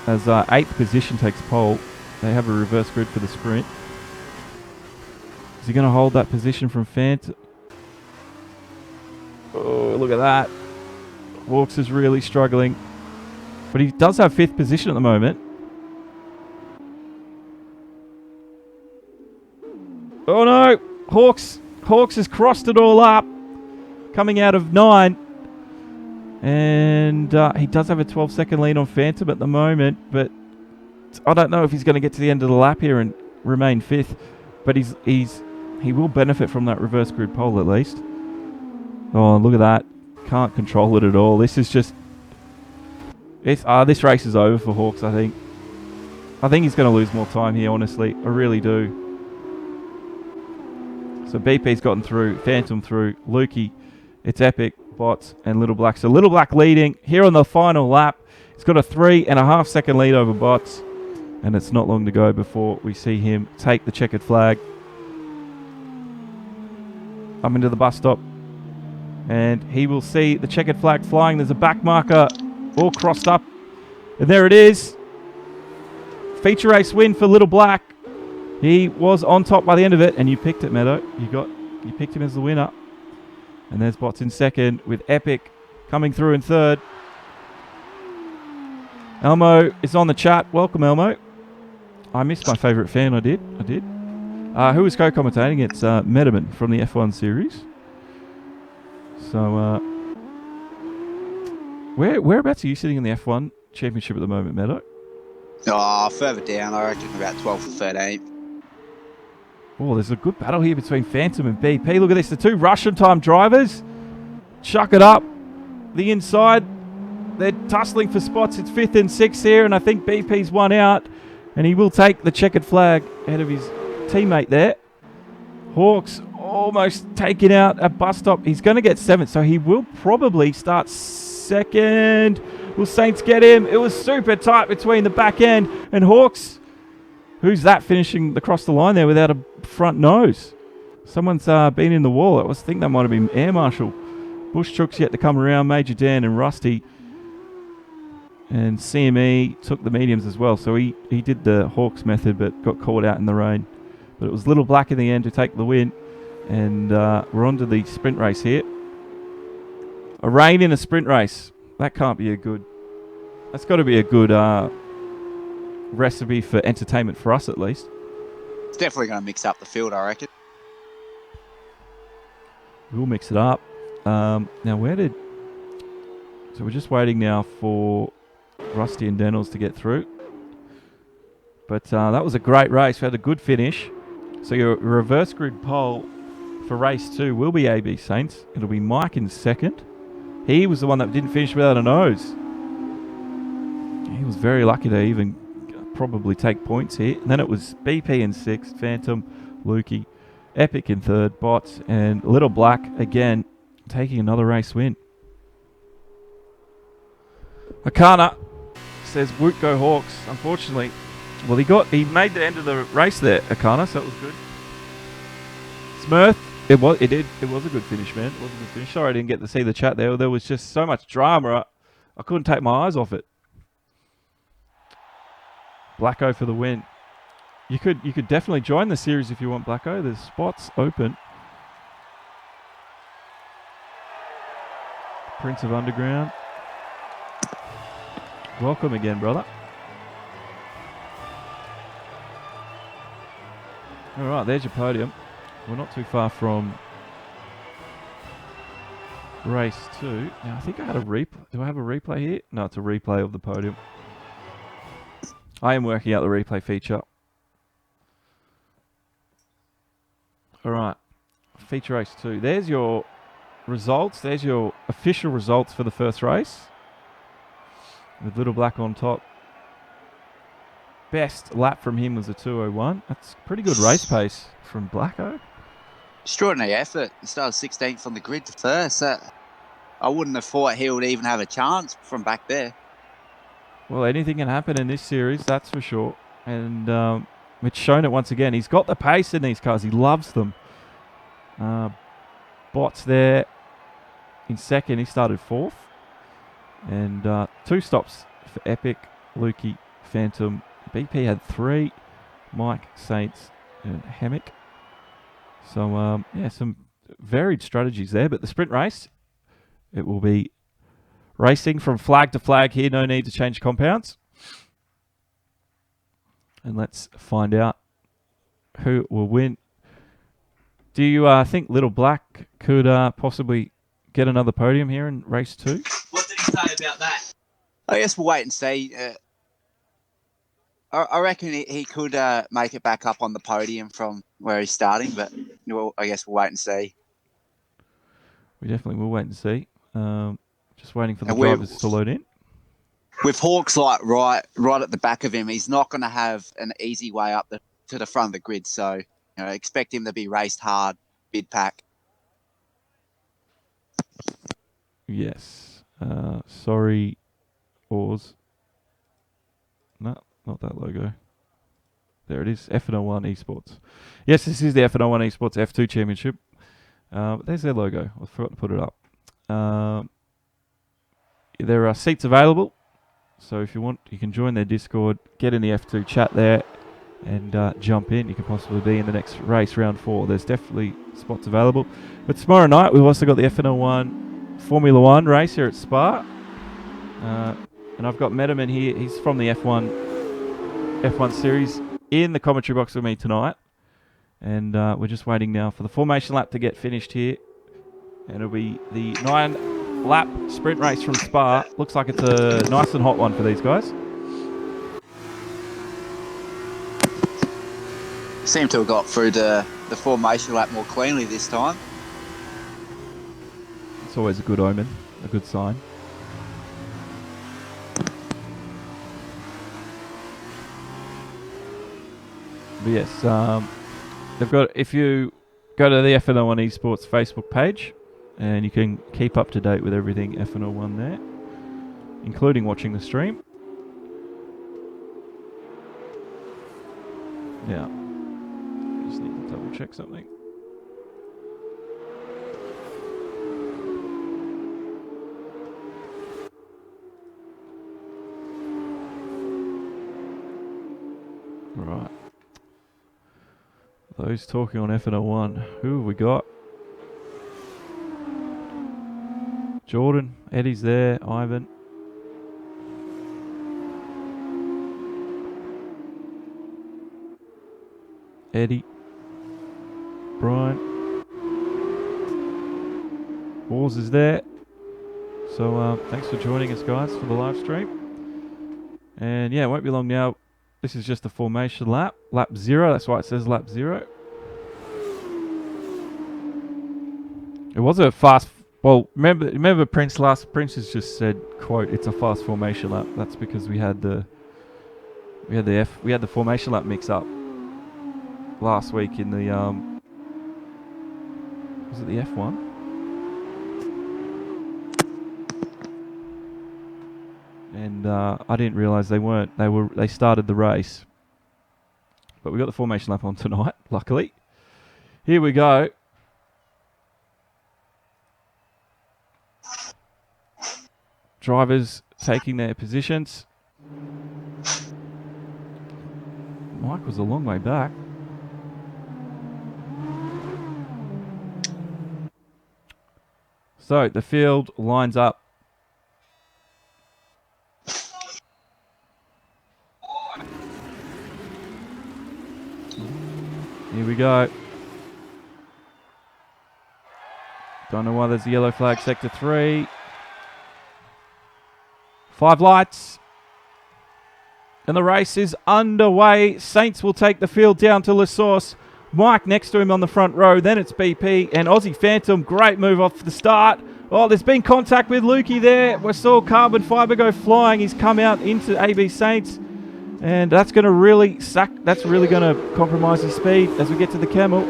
as 8th position takes pole. They have a reverse grid for the sprint. Is he going to hold that position from Fant? Oh, look at that. Hawks is really struggling. But he does have 5th position at the moment. Oh no! Hawks has crossed it all up. Coming out of 9. And he does have a 12-second lead on Phantom at the moment, but I don't know if he's going to get to the end of the lap here and remain 5th. But he will benefit from that reverse grid pole at least. Oh, look at that. Can't control it at all. This is just... this race is over for Hawks, I think. I think he's going to lose more time here, honestly. I really do. So BP's gotten through, Phantom through, Lukey, it's Epic, Bots, and Little Black. So Little Black leading here on the final lap. He's got a 3.5 second lead over Bots. And it's not long to go before we see him take the checkered flag. Up into the bus stop. And he will see the checkered flag flying. There's a back marker all crossed up. And there it is. Feature race win for Little Black. He was on top by the end of it, and you picked it, Meadow. You picked him as the winner. And there's Bots in second, with Epic coming through in third. Elmo is on the chat. Welcome, Elmo. I missed my favourite fan. I did. Who is co-commentating? It's Metaman from the F1 series. So, whereabouts are you sitting in the F1 championship at the moment, Meadow? Oh, further down, I reckon about 12th or 13th. Oh, there's a good battle here between Phantom and BP. Look at this, the two Russian time drivers. Chuck it up. The inside. They're tussling for spots. It's 5th and 6th here, and I think BP's one out. And he will take the checkered flag ahead of his teammate there. Hawks almost taken out at bus stop. He's going to get 7th, so he will probably start 2nd. Will Saints get him? It was super tight between the back end and Hawks. Who's that finishing across the line there without a front nose? Someone's been in the wall. I think that might have been Air Marshal. Bush Chook's yet to come around. Major Dan and Rusty. And CME took the mediums as well. So he did the Hawks method but got caught out in the rain. But it was Little Black in the end to take the win. And we're on to the sprint race here. A rain in a sprint race. That can't be a good... That's got to be a good recipe for entertainment for us, at least. It's definitely going to mix up the field, I reckon. We'll mix it up. Now, where did... So we're just waiting now for Rusty and Daniels to get through. But that was a great race. We had a good finish. So your reverse grid pole for race 2 will be AB Saints. It'll be Mike in second. He was the one that didn't finish without a nose. He was very lucky to even probably take points here. And then it was BP in 6th, Phantom, Lukey, Epic in 3rd, Bots, and Little Black again taking another race win. Akana says, "Woot go Hawks." Unfortunately, well, he made the end of the race there, Akana, so it was good. Smurf, it was a good finish, man. It was a good finish. Sorry I didn't get to see the chat there. There was just so much drama. I couldn't take my eyes off it. Blacko for the win. You could definitely join the series if you want, Blacko. There's spots open. Prince of Underground. Welcome again, brother. All right, there's your podium. We're not too far from race 2. Now, I think I had a replay. Do I have a replay here? No, it's a replay of the podium. I am working out the replay feature. All right. Feature race 2. There's your results. There's your official results for the first race. With Little Black on top. Best lap from him was a 2:01. That's pretty good race pace from Blacko. Extraordinary effort. He started 16th on the grid to first. I wouldn't have thought he would even have a chance from back there. Well, anything can happen in this series, that's for sure. And it's shown it once again. He's got the pace in these cars. He loves them. Bots there in second. He started 4th. And 2 stops for Epic, Lukey, Phantom. BP had 3. Mike, Saints, and Hammock. So, yeah, some varied strategies there. But the sprint race, it will be racing from flag to flag here. No need to change compounds. And let's find out who will win. Do you think Little Black could possibly get another podium here in race 2? What did he say about that? I guess we'll wait and see. I reckon he could make it back up on the podium from where he's starting, but I guess we'll wait and see. We definitely will wait and see. Just waiting for the drivers to load in. With Hawks like right at the back of him, he's not going to have an easy way up to the front of the grid. So expect him to be raced hard, mid pack. Yes. Sorry, Oars. No, not that logo. There it is, FNL1 eSports. Yes, this is the FNL1 eSports F2 Championship. There's their logo. I forgot to put it up. There are seats available. So if you want, you can join their Discord, get in the F2 chat there, and jump in. You can possibly be in the next race, round 4. There's definitely spots available. But tomorrow night, we've also got the FNL1 Formula 1 race here at Spa. And I've got Metaman here. He's from the F1 series in the commentary box with me tonight. And we're just waiting now for the formation lap to get finished here. And it'll be the 9-lap sprint race from Spa. Looks like it's a nice and hot one for these guys. Seem to have got through the formation lap more cleanly this time. It's always a good omen, a good sign. But yes, they've got, if you go to the FNL1 eSports Facebook page, and you can keep up to date with everything FNL1 there, including watching the stream. Yeah, just need to double check something. Right. Those talking on FNL1. Who have we got? Jordan. Eddie's there. Ivan. Eddie. Brian. Wars is there. So thanks for joining us, guys, for the live stream. And yeah, it won't be long now. This is just the formation lap. Lap 0. That's why it says lap 0. It was a fast... Well, remember Prince has just said, quote, it's a fast formation lap. That's because we had the formation lap mix up last week in the was it the F1? And I didn't realize they weren't. They started the race. But we got the formation lap on tonight, luckily. Here we go. Drivers taking their positions. Mike was a long way back. So the field lines up. Here we go. Don't know why there's a yellow flag, sector 3. 5 lights. And the race is underway. Saints will take the field down to La Source. Mike next to him on the front row. Then it's BP and Aussie Phantom. Great move off the start. Oh, there's been contact with Lukey there. We saw carbon fibre go flying. He's come out into AB Saints. And that's going to really suck. That's really going to compromise his speed as we get to the Camel.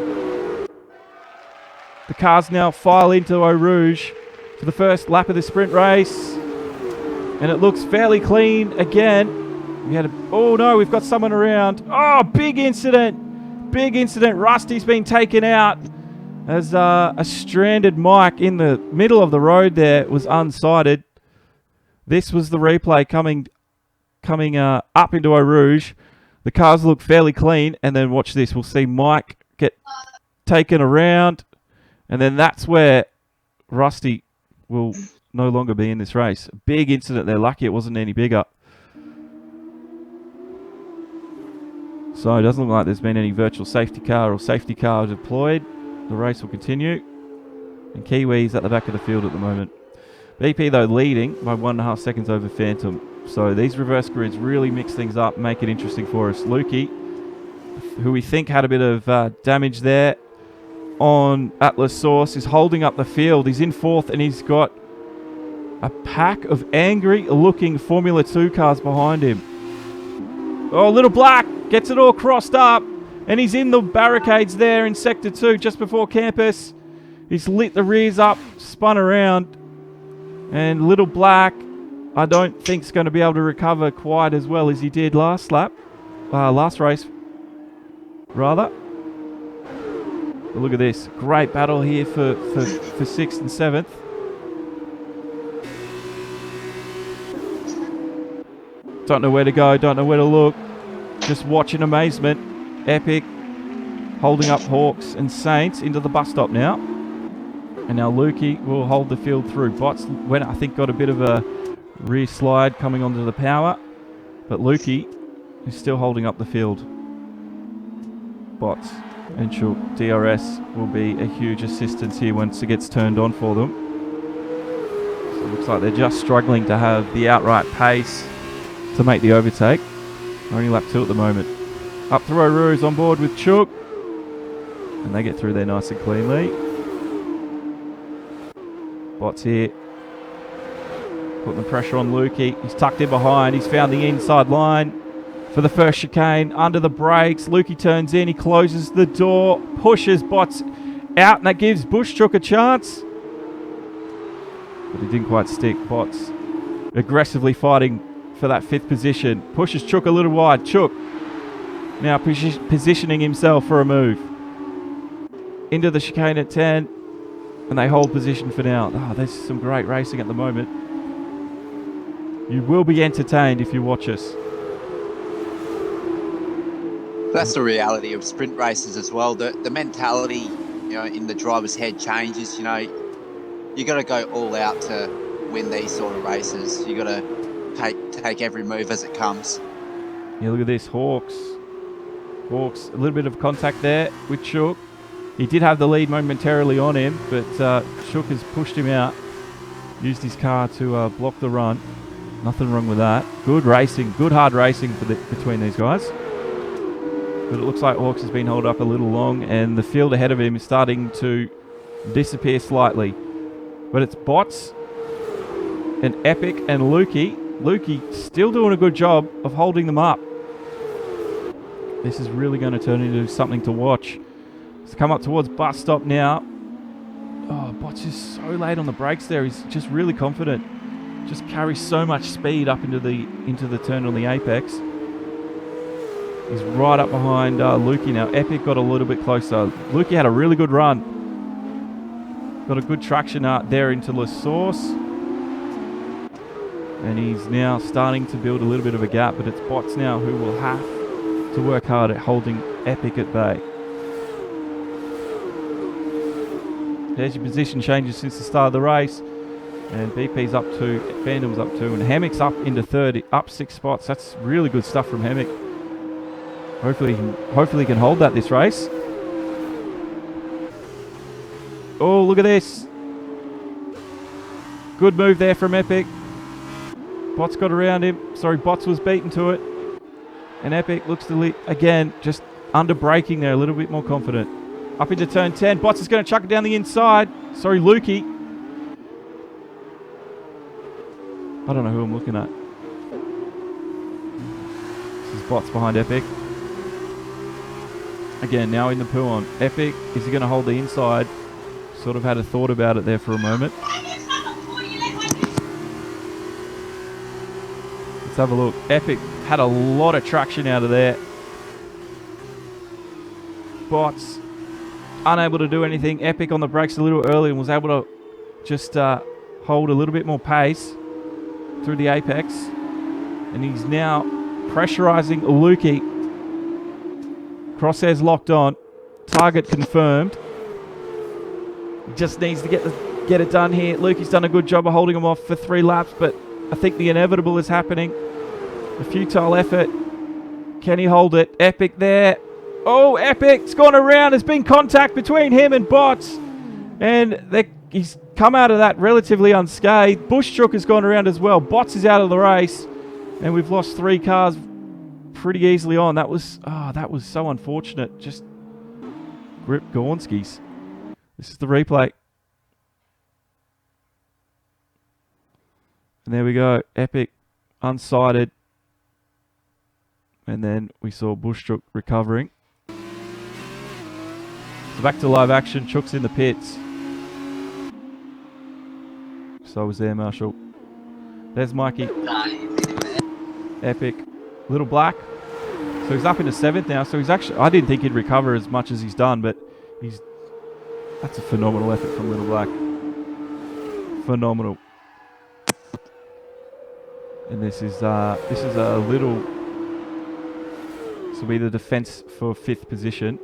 The cars now file into Eau Rouge for the first lap of the sprint race. And it looks fairly clean again. Oh no, we've got someone around. Oh, big incident. Big incident. Rusty's been taken out as a stranded Mike in the middle of the road there was unsighted. This was the replay coming up into Eau Rouge. The cars look fairly clean. And then watch this. We'll see Mike get taken around. And then that's where Rusty will no longer be in this race. Big incident there. Lucky it wasn't any bigger. So it doesn't look like there's been any virtual safety car or safety car deployed. The race will continue. And Kiwi's at the back of the field at the moment. BP, though, leading by 1.5 seconds over Phantom. So these reverse grids really mix things up, make it interesting for us. Lukey, who we think had a bit of damage there on Atlas Source, is holding up the field. He's in 4th and he's got a pack of angry-looking Formula 2 cars behind him. Oh, Little Black gets it all crossed up, and he's in the barricades there in Sector 2 just before campus. He's lit the rears up, spun around, and Little Black, I don't think is going to be able to recover quite as well as he did last race, rather. But look at this. Great battle here for 6th and 7th. Don't know where to go, don't know where to look. Just watch in amazement. Epic holding up Hawks and Saints into the bus stop now. And now Lukey will hold the field through. Bots went, I think, got a bit of a rear slide coming onto the power. But Lukey is still holding up the field. Bots and Chook DRS will be a huge assistance here once it gets turned on for them. So it looks like they're just struggling to have the outright pace to make the overtake. Only lap 2 at the moment. Up through Eau Rouge on board with Chook. And they get through there nice and cleanly. Bots here. Putting the pressure on Lukey. He's tucked in behind. He's found the inside line for the first chicane. Under the brakes. Lukey turns in. He closes the door. Pushes Bots out. And that gives Bush Chook a chance. But he didn't quite stick. Bots aggressively fighting for that 5th position. Pushes Chook a little wide. Chook now positioning himself for a move. Into the chicane at 10. And they hold position for now. Oh, there's some great racing at the moment. You will be entertained if you watch us. That's the reality of sprint races as well. The mentality, in the driver's head changes. You got to go all out to win these sort of races. You got to take every move as it comes. Yeah, look at this. Hawks, a little bit of contact there with Chook. He did have the lead momentarily on him, but Chook has pushed him out. Used his car to block the run. Nothing wrong with that. Good racing, good hard racing between these guys. But it looks like Hawks has been held up a little long, and the field ahead of him is starting to disappear slightly. But it's Bots and Epic and Lukey. Lukey still doing a good job of holding them up. This is really going to turn into something to watch. It's come up towards bus stop now. Oh, Bots is so late on the brakes there. He's just really confident. Just carries so much speed up into the turn on the apex. He's right up behind Lukey now. Epic got a little bit closer. Lukey had a really good run. Got a good traction out there into La Source. And he's now starting to build a little bit of a gap, but it's Bots now who will have to work hard at holding Epic at bay. There's your position changes since the start of the race. And BP's up 2, Phantom's up 2, and Hammock's up into 3rd, up 6 spots. That's really good stuff from Hammock. Hopefully he can hold that this race. Oh, look at this. Good move there from Epic. Bots got around him. Sorry, Bots was beaten to it. And Epic looks to again, just under braking there, a little bit more confident. Up into turn 10. Bots is going to chuck it down the inside. Sorry, Lukey. I don't know who I'm looking at. This is Bots behind Epic. Again, now in the Puon. Epic, is he going to hold the inside? Sort of had a thought about it there for a moment. Let's have a look. Epic had a lot of traction out of there. Bots unable to do anything. Epic on the brakes a little early and was able to just hold a little bit more pace through the apex. And he's now pressurizing Luki. Crosshairs locked on. Target confirmed. He just needs to get it done here. Luki's done a good job of holding him off for 3 laps, but I think the inevitable is happening. A futile effort. Can he hold it? Epic there. Oh, Epic's gone around. There's been contact between him and Bots. And he's come out of that relatively unscathed. Bushchook has gone around as well. Bots is out of the race. And we've lost 3 cars pretty easily on. That was so unfortunate. Just grip Gornskis. This is the replay. And there we go. Epic unsighted. And then we saw Bushchook recovering. So back to live action. Chook's in the pits. So was there, Marshall. There's Mikey. Epic. Little Black. So he's up into 7th now. So he's actually... I didn't think he'd recover as much as he's done, but he's... That's a phenomenal effort from Little Black. Phenomenal. And this is a little... This will be the defense for 5th position.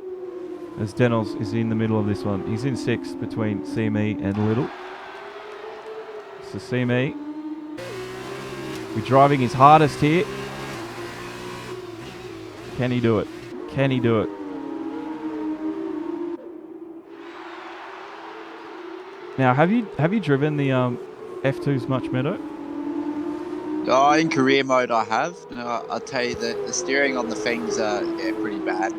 As Denos is in the middle of this one. He's in 6th between CME and Little. So CME. We're driving his hardest here. Can he do it? Can he do it? Now, have you driven the F2s much, Meadow? Oh, in career mode I have. I'll tell you that the steering on the things are pretty bad.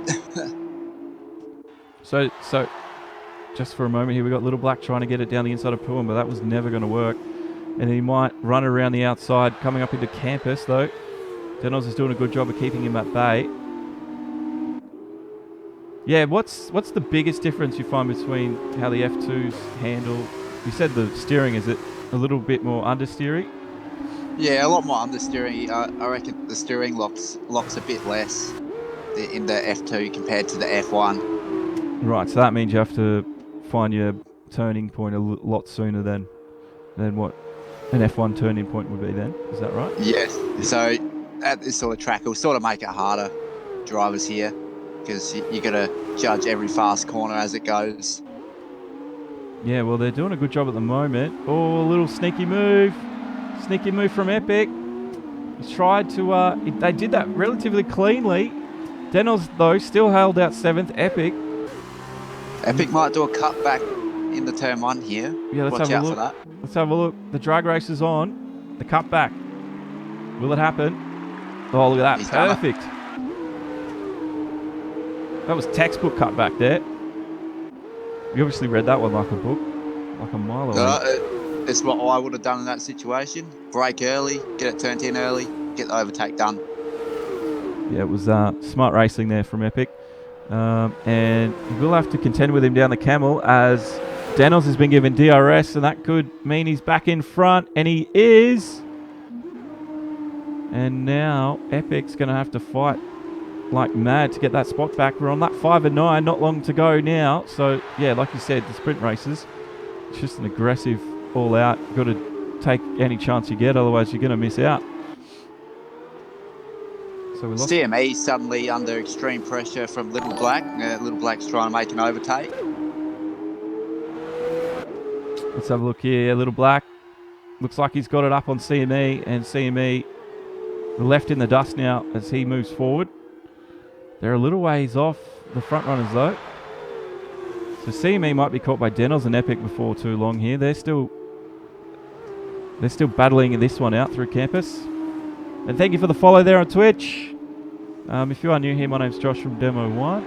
So just for a moment here, we got Little Black trying to get it down the inside of Puan, but that was never going to work. And he might run around the outside, coming up into Campus though. Denos is doing a good job of keeping him at bay. Yeah, what's the biggest difference you find between how the F2s handle? You said the steering, is it a little bit more understeery? Yeah, a lot more understeering. I reckon the steering locks a bit less in the F2 compared to the F1. Right, so that means you have to find your turning point a lot sooner than what an F1 turning point would be then. Is that right? Yes. So at this sort of track, it'll sort of make it harder drivers here because you got to judge every fast corner as it goes. Yeah, well, they're doing a good job at the moment. Oh, a little sneaky move. Sneaky move from Epic. He's tried to... they did that relatively cleanly. Denos, though, still held out 7th. Epic might do a cutback in the turn 1 here. Yeah, let's Watch have out a look. for that. Let's have a look. The drag race is on. The cutback. Will it happen? Oh, look at that. He's Perfect. That was textbook cutback there. You obviously read that one like a book. Like a mile away. It's what I would have done in that situation. Brake early, get it turned in early, get the overtake done. Yeah, it was smart racing there from Epic. And we'll have to contend with him down the camel as Denos has been given DRS, and that could mean he's back in front, and he is. And now Epic's going to have to fight like mad to get that spot back. We're on that 5 and 9, not long to go now. So, yeah, like you said, the sprint races, it's just an aggressive all-out. Got to take any chance you get, otherwise you're going to miss out. So we lost. CME suddenly under extreme pressure from Little Black. Little Black's trying to make an overtake. Let's have a look here. Little Black looks like he's got it up on CME, and CME left in the dust now as he moves forward. They're a little ways off the front runners though. So CME might be caught by Denos and Epic before too long here. They're still They're still battling in this one out through campus. And thank you for the follow there on Twitch. If you are new here, my name's Josh from Demo 1.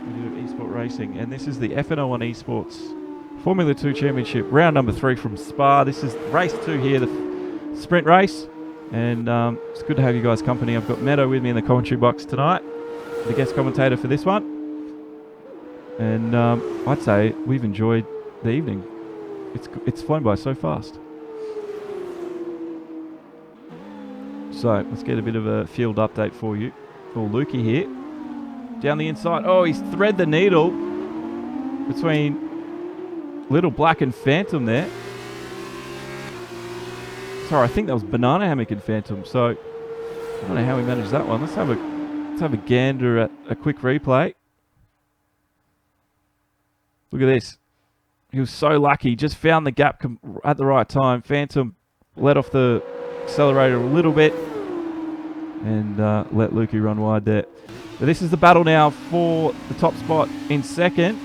We do eSport racing, and this is the FNL1 eSports Formula 2 Championship, round number 3 from Spa. This is race 2 here, the sprint race. And it's good to have you guys company. I've got Meadow with me in the commentary box tonight, the guest commentator for this one. And I'd say we've enjoyed the evening. It's flown by so fast. So let's get a bit of a field update for you. For Lukey here. Down the inside. Oh, he's thread the needle between Little Black and Phantom there. Sorry, I think that was Banana Hammock and Phantom. So I don't know how we managed that one. Let's have a gander at a quick replay. Look at this. He was so lucky. Just found the gap at the right time. Phantom let off the accelerator a little bit and let Lukey run wide there. But this is the battle now for the top spot in second.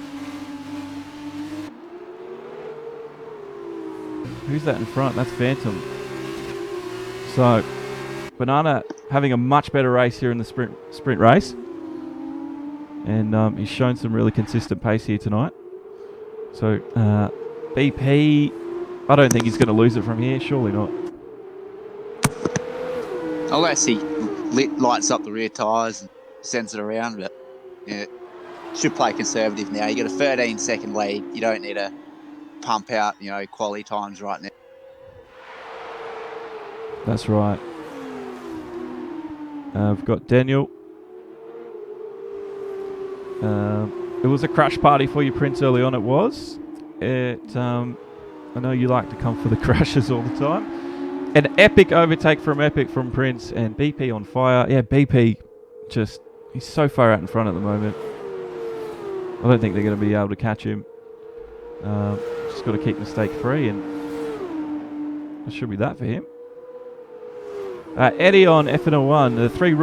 Who's that in front? That's Phantom. So Banana having a much better race here in the sprint race. And he's shown some really consistent pace here tonight. So BP, I don't think he's going to lose it from here. Surely not. Unless he lights up the rear tyres and sends it around. But yeah, should play conservative now. You got a 13-second lead. You don't need to pump out, quality times right now. That's right. We've got Daniel. It was a crash party for you, Prince, early on. It was. I know you like to come for the crashes all the time. An epic overtake from Prince, and BP on fire. Yeah, BP he's so far out in front at the moment. I don't think they're going to be able to catch him. Just got to keep mistake free, and that should be that for him. Eddie on FNL1. The 3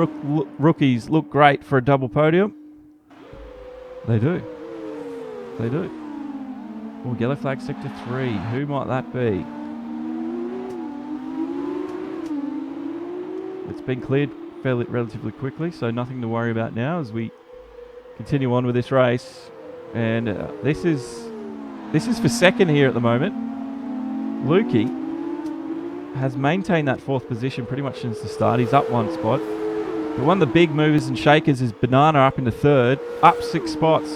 rookies look great for a double podium. They do. They do. Oh, yellow flag sector 3. Who might that be? It's been cleared relatively quickly, so nothing to worry about now as we continue on with this race. And this is for second here at the moment. Lukey has maintained that 4th position pretty much since the start. He's up 1 spot. But one of the big movers and shakers is Banana up into 3rd, up 6 spots.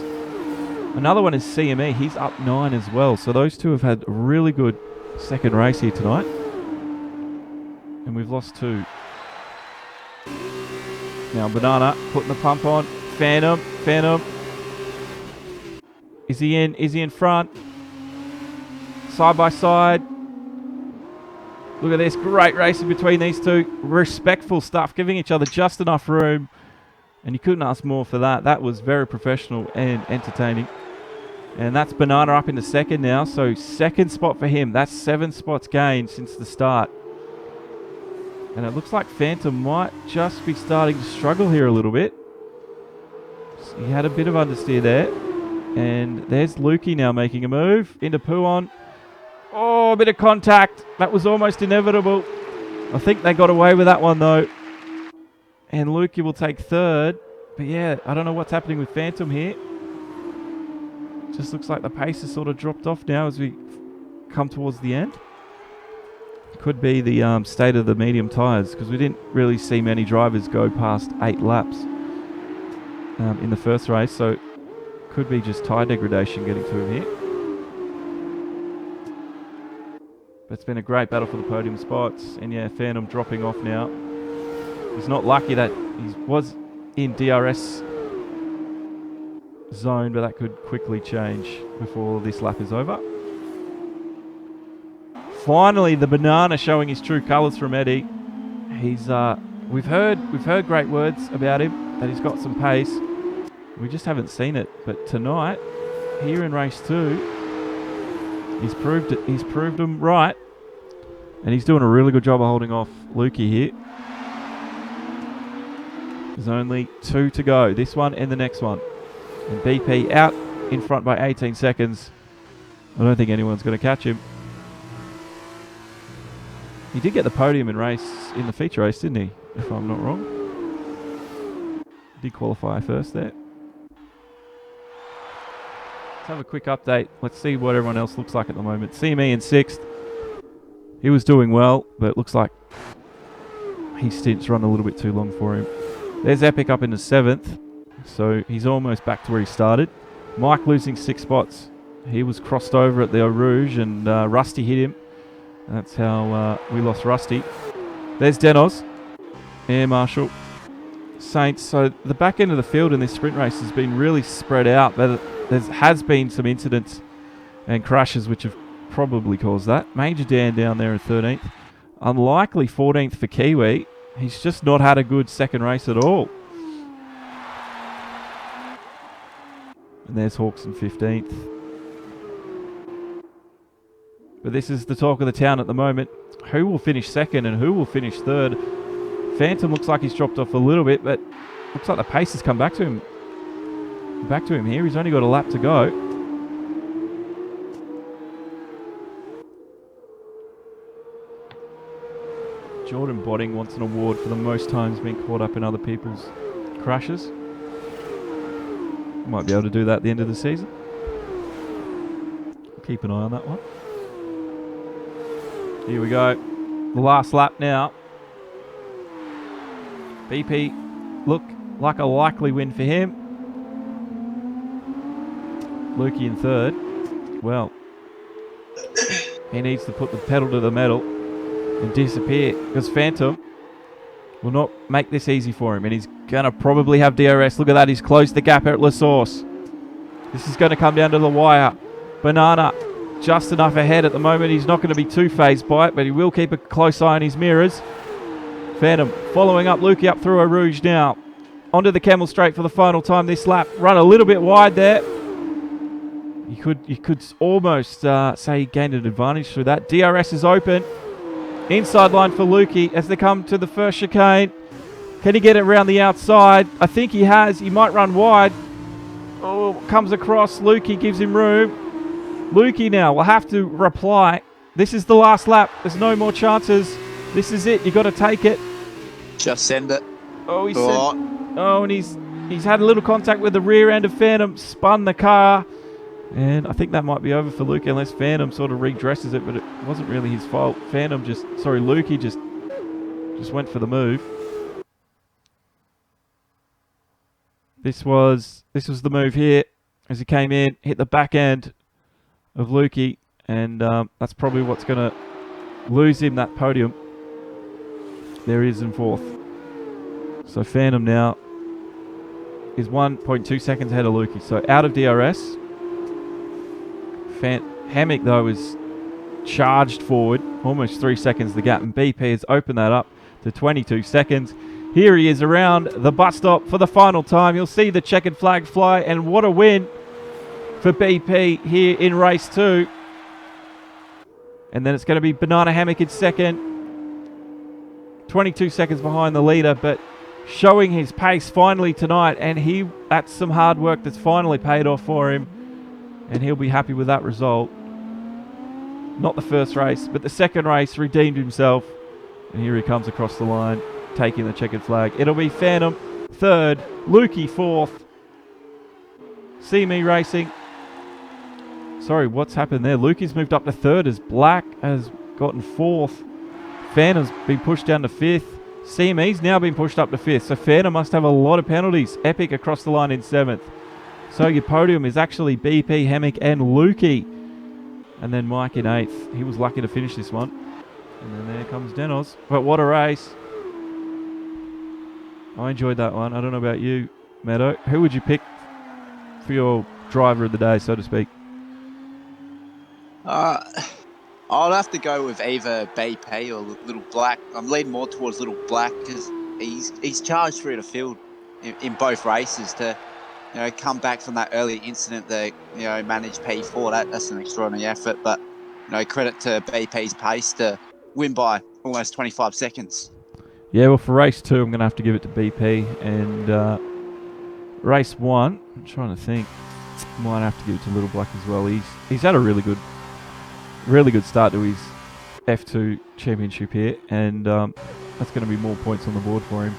Another one is CME. He's up 9 as well. So those two have had a really good second race here tonight. And we've lost 2. Now Banana putting the pump on. Phantom. Is he in? Is he in front? Side by side. Look at this. Great racing between these two. Respectful stuff. Giving each other just enough room. And you couldn't ask more for that. That was very professional and entertaining. And that's Banana up into 2nd now. So 2nd spot for him. That's 7 spots gained since the start. And it looks like Phantom might just be starting to struggle here a little bit. So he had a bit of understeer there. And there's Lukey now making a move into Puon. Oh, a bit of contact. That was almost inevitable. I think they got away with that one though. And Lukey will take 3rd. But yeah, I don't know what's happening with Phantom here. Just looks like the pace has sort of dropped off now as we come towards the end. Could be the state of the medium tyres, because we didn't really see many drivers go past 8 laps in the first race. So could be just tyre degradation getting to him here. But it's been a great battle for the podium spots. And yeah, Phantom dropping off now. He's not lucky that he was in DRS zone, but that could quickly change before this lap is over. Finally, the Banana showing his true colours from Eddie. He's we've heard great words about him, that he's got some pace. We just haven't seen it. But tonight, here in race 2, he's proved them right, and he's doing a really good job of holding off Lukey here. There's only 2 to go, this one and the next one. And BP out in front by 18 seconds. I don't think anyone's going to catch him. He did get the podium in the feature race, didn't he? If I'm not wrong. Did qualify first there. Let's have a quick update. Let's see what everyone else looks like at the moment. CME in 6th. He was doing well, but it looks like his stint's run a little bit too long for him. There's Epic up into 7th, so he's almost back to where he started. Mike losing 6 spots. He was crossed over at the Eau Rouge and Rusty hit him. That's how we lost Rusty. There's Denos, Air Marshal, Saints. So the back end of the field in this sprint race has been really spread out. There has been some incidents and crashes which have probably caused that. Major Dan down there in 13th. Unlikely 14th for Kiwi. He's just not had a good second race at all. And there's Hawks in 15th. But this is the talk of the town at the moment. Who will finish second and who will finish third? Phantom looks like he's dropped off a little bit, but looks like the pace has come back to him. Back to him here. He's only got a lap to go. Jordan Botting wants an award for the most times being caught up in other people's crashes. Might be able to do that at the end of the season. Keep an eye on that one. Here we go. The last lap now. BP look like a likely win for him. Lukey in 3rd. Well, he needs to put the pedal to the metal and disappear because Phantom will not make this easy for him, and he's going to probably have DRS. Look at that. He's closed the gap at La Source. This is going to come down to the wire. Banana just enough ahead at the moment. He's not going to be too phased by it, but he will keep a close eye on his mirrors. Phantom following up Lukey up through a Rouge now. Onto the Camel Straight for the final time this lap. Run a little bit wide there. You could almost say he gained an advantage through that. DRS is open. Inside line for Lukey as they come to the first chicane. Can he get it around the outside? I think he has. He might run wide. Oh, comes across. Lukey gives him room. Lukey now will have to reply. This is the last lap. There's no more chances. This is it. You got to take it. Just send it. Oh, he said. Oh, and he's had a little contact with the rear end of Phantom. Spun the car. And I think that might be over for Luke unless Phantom sort of redresses it, but it wasn't really his fault. Lukey just went for the move. This was the move here as he came in, hit the back end of Lukey, and that's probably what's going to lose him that podium. There he is in 4th. So Phantom now is 1.2 seconds ahead of Lukey. So out of DRS. Hammock, though, is charged forward. Almost 3 seconds the gap. And BP has opened that up to 22 seconds. Here he is around the bus stop for the final time. You'll see the checkered flag fly. And what a win for BP here in race 2. And then it's going to be Banana Hammock in 2nd. 22 seconds behind the leader, but showing his pace finally tonight. And that's some hard work that's finally paid off for him. And he'll be happy with that result. Not the first race, but the second race redeemed himself. And here he comes across the line, taking the checkered flag. It'll be Phantom 3rd, Lukey 4th. See Me Racing. Sorry, what's happened there? Lukey's moved up to 3rd as Black has gotten 4th. Phantom's been pushed down to 5th. CME's now been pushed up to 5th. So Phantom must have a lot of penalties. Epic across the line in 7th. So your podium is actually BP, Hammock, and Lukey. And then Mike in 8th. He was lucky to finish this one. And then there comes Denos. But what a race. I enjoyed that one. I don't know about you, Meadow. Who would you pick for your driver of the day, so to speak? I'll have to go with either BP or Little Black. I'm leaning more towards Little Black because he's charged through the field in both races to come back from that early incident that, managed P4. That's an extraordinary effort. But, credit to BP's pace to win by almost 25 seconds. Yeah, well, for race 2, I'm going to have to give it to BP. And race 1, I'm trying to think. Might have to give it to Little Black as well. He's had a really good start to F2 championship here, and that's going to be more points on the board for him.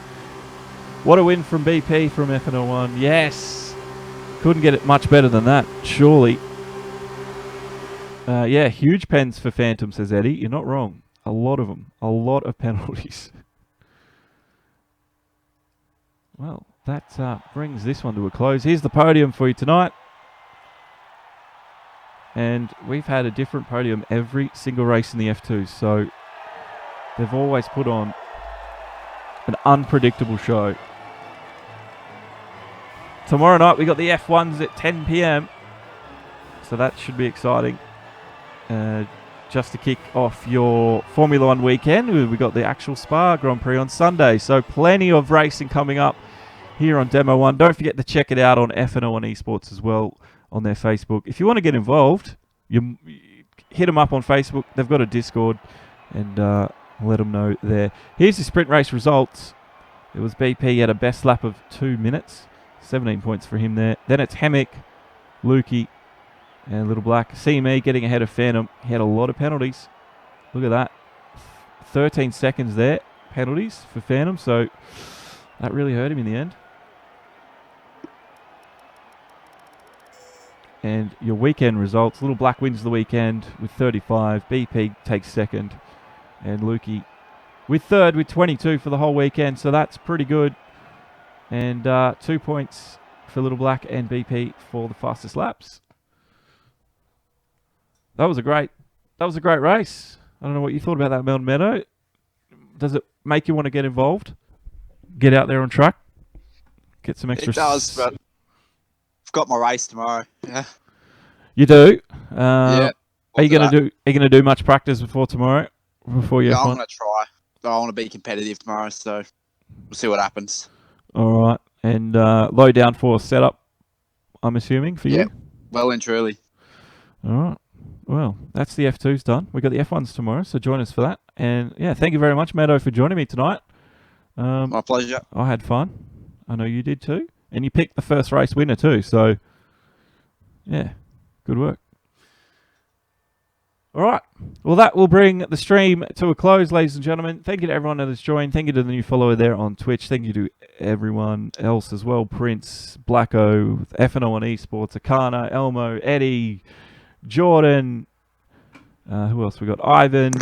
What a win from BP from FNL1. Yes! Couldn't get it much better than that, surely. Yeah, huge pens for Phantom, says Eddie. You're not wrong. A lot of them. A lot of penalties. Well, that brings this one to a close. Here's the podium for you tonight. And we've had a different podium every single race in the F2, so they've always put on an unpredictable show. Tomorrow night we got the F1s at 10 p.m, so that should be exciting. Just to kick off your Formula 1 weekend, we got the actual Spa Grand Prix on Sunday, so plenty of racing coming up here on Demo 1. Don't forget to check it out on FNL1 eSports as well on their Facebook. If you want to get involved, you hit them up on Facebook. They've got a Discord, and let them know there. Here's the sprint race results. It was BP at a best lap of 2 minutes. 17 points for him there. Then it's Hemmick, Lukey, and Little Black. CME getting ahead of Phantom. He had a lot of penalties. Look at that. 13 seconds there. Penalties for Phantom. So that really hurt him in the end. And your weekend results. Little Black wins the weekend with 35. BP takes second. And Lukey with third with 22 for the whole weekend. So that's pretty good. And 2 points for Little Black and BP for the fastest laps. That was a great race. I don't know what you thought about that, Melbourne Meadow. Does it make you want to get involved? Get out there on track? Get some extra... It does, but I've got my race tomorrow. Yeah. You do? Yeah. Are you gonna do much practice before tomorrow? Before you? Yeah, I'm gonna try. I want to be competitive tomorrow, so we'll see what happens. All right. And low downforce setup, I'm assuming, for you? Well and truly. All right. Well, that's the F2s done. We've got the F1s tomorrow, so join us for that. And, yeah, thank you very much, Meadow, for joining me tonight. My pleasure. I had fun. I know you did too. And you picked the first race winner too, so, yeah, good work. All right. Well, that will bring the stream to a close, ladies and gentlemen. Thank you to everyone that has joined. Thank you to the new follower there on Twitch. Thank you to everyone else as well. Prince, Blacko, FNL1 eSports, Akana, Elmo, Eddie, Jordan. Who else we got? Ivan,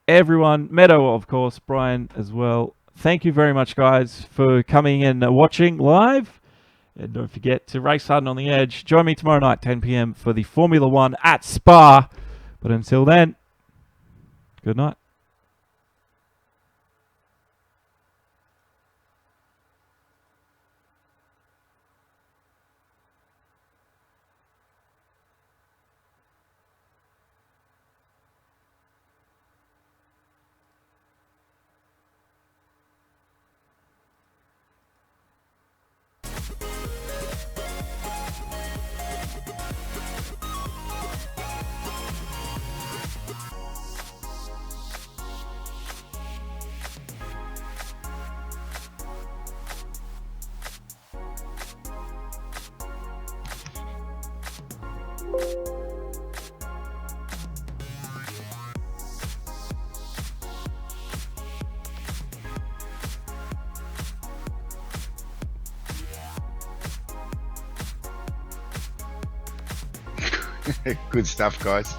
everyone. Meadow, of course. Brian as well. Thank you very much, guys, for coming and watching live. And don't forget to race hard and on the edge. Join me tomorrow night, 10 p.m. for the Formula 1 at Spa. But until then, good night. Good stuff, guys.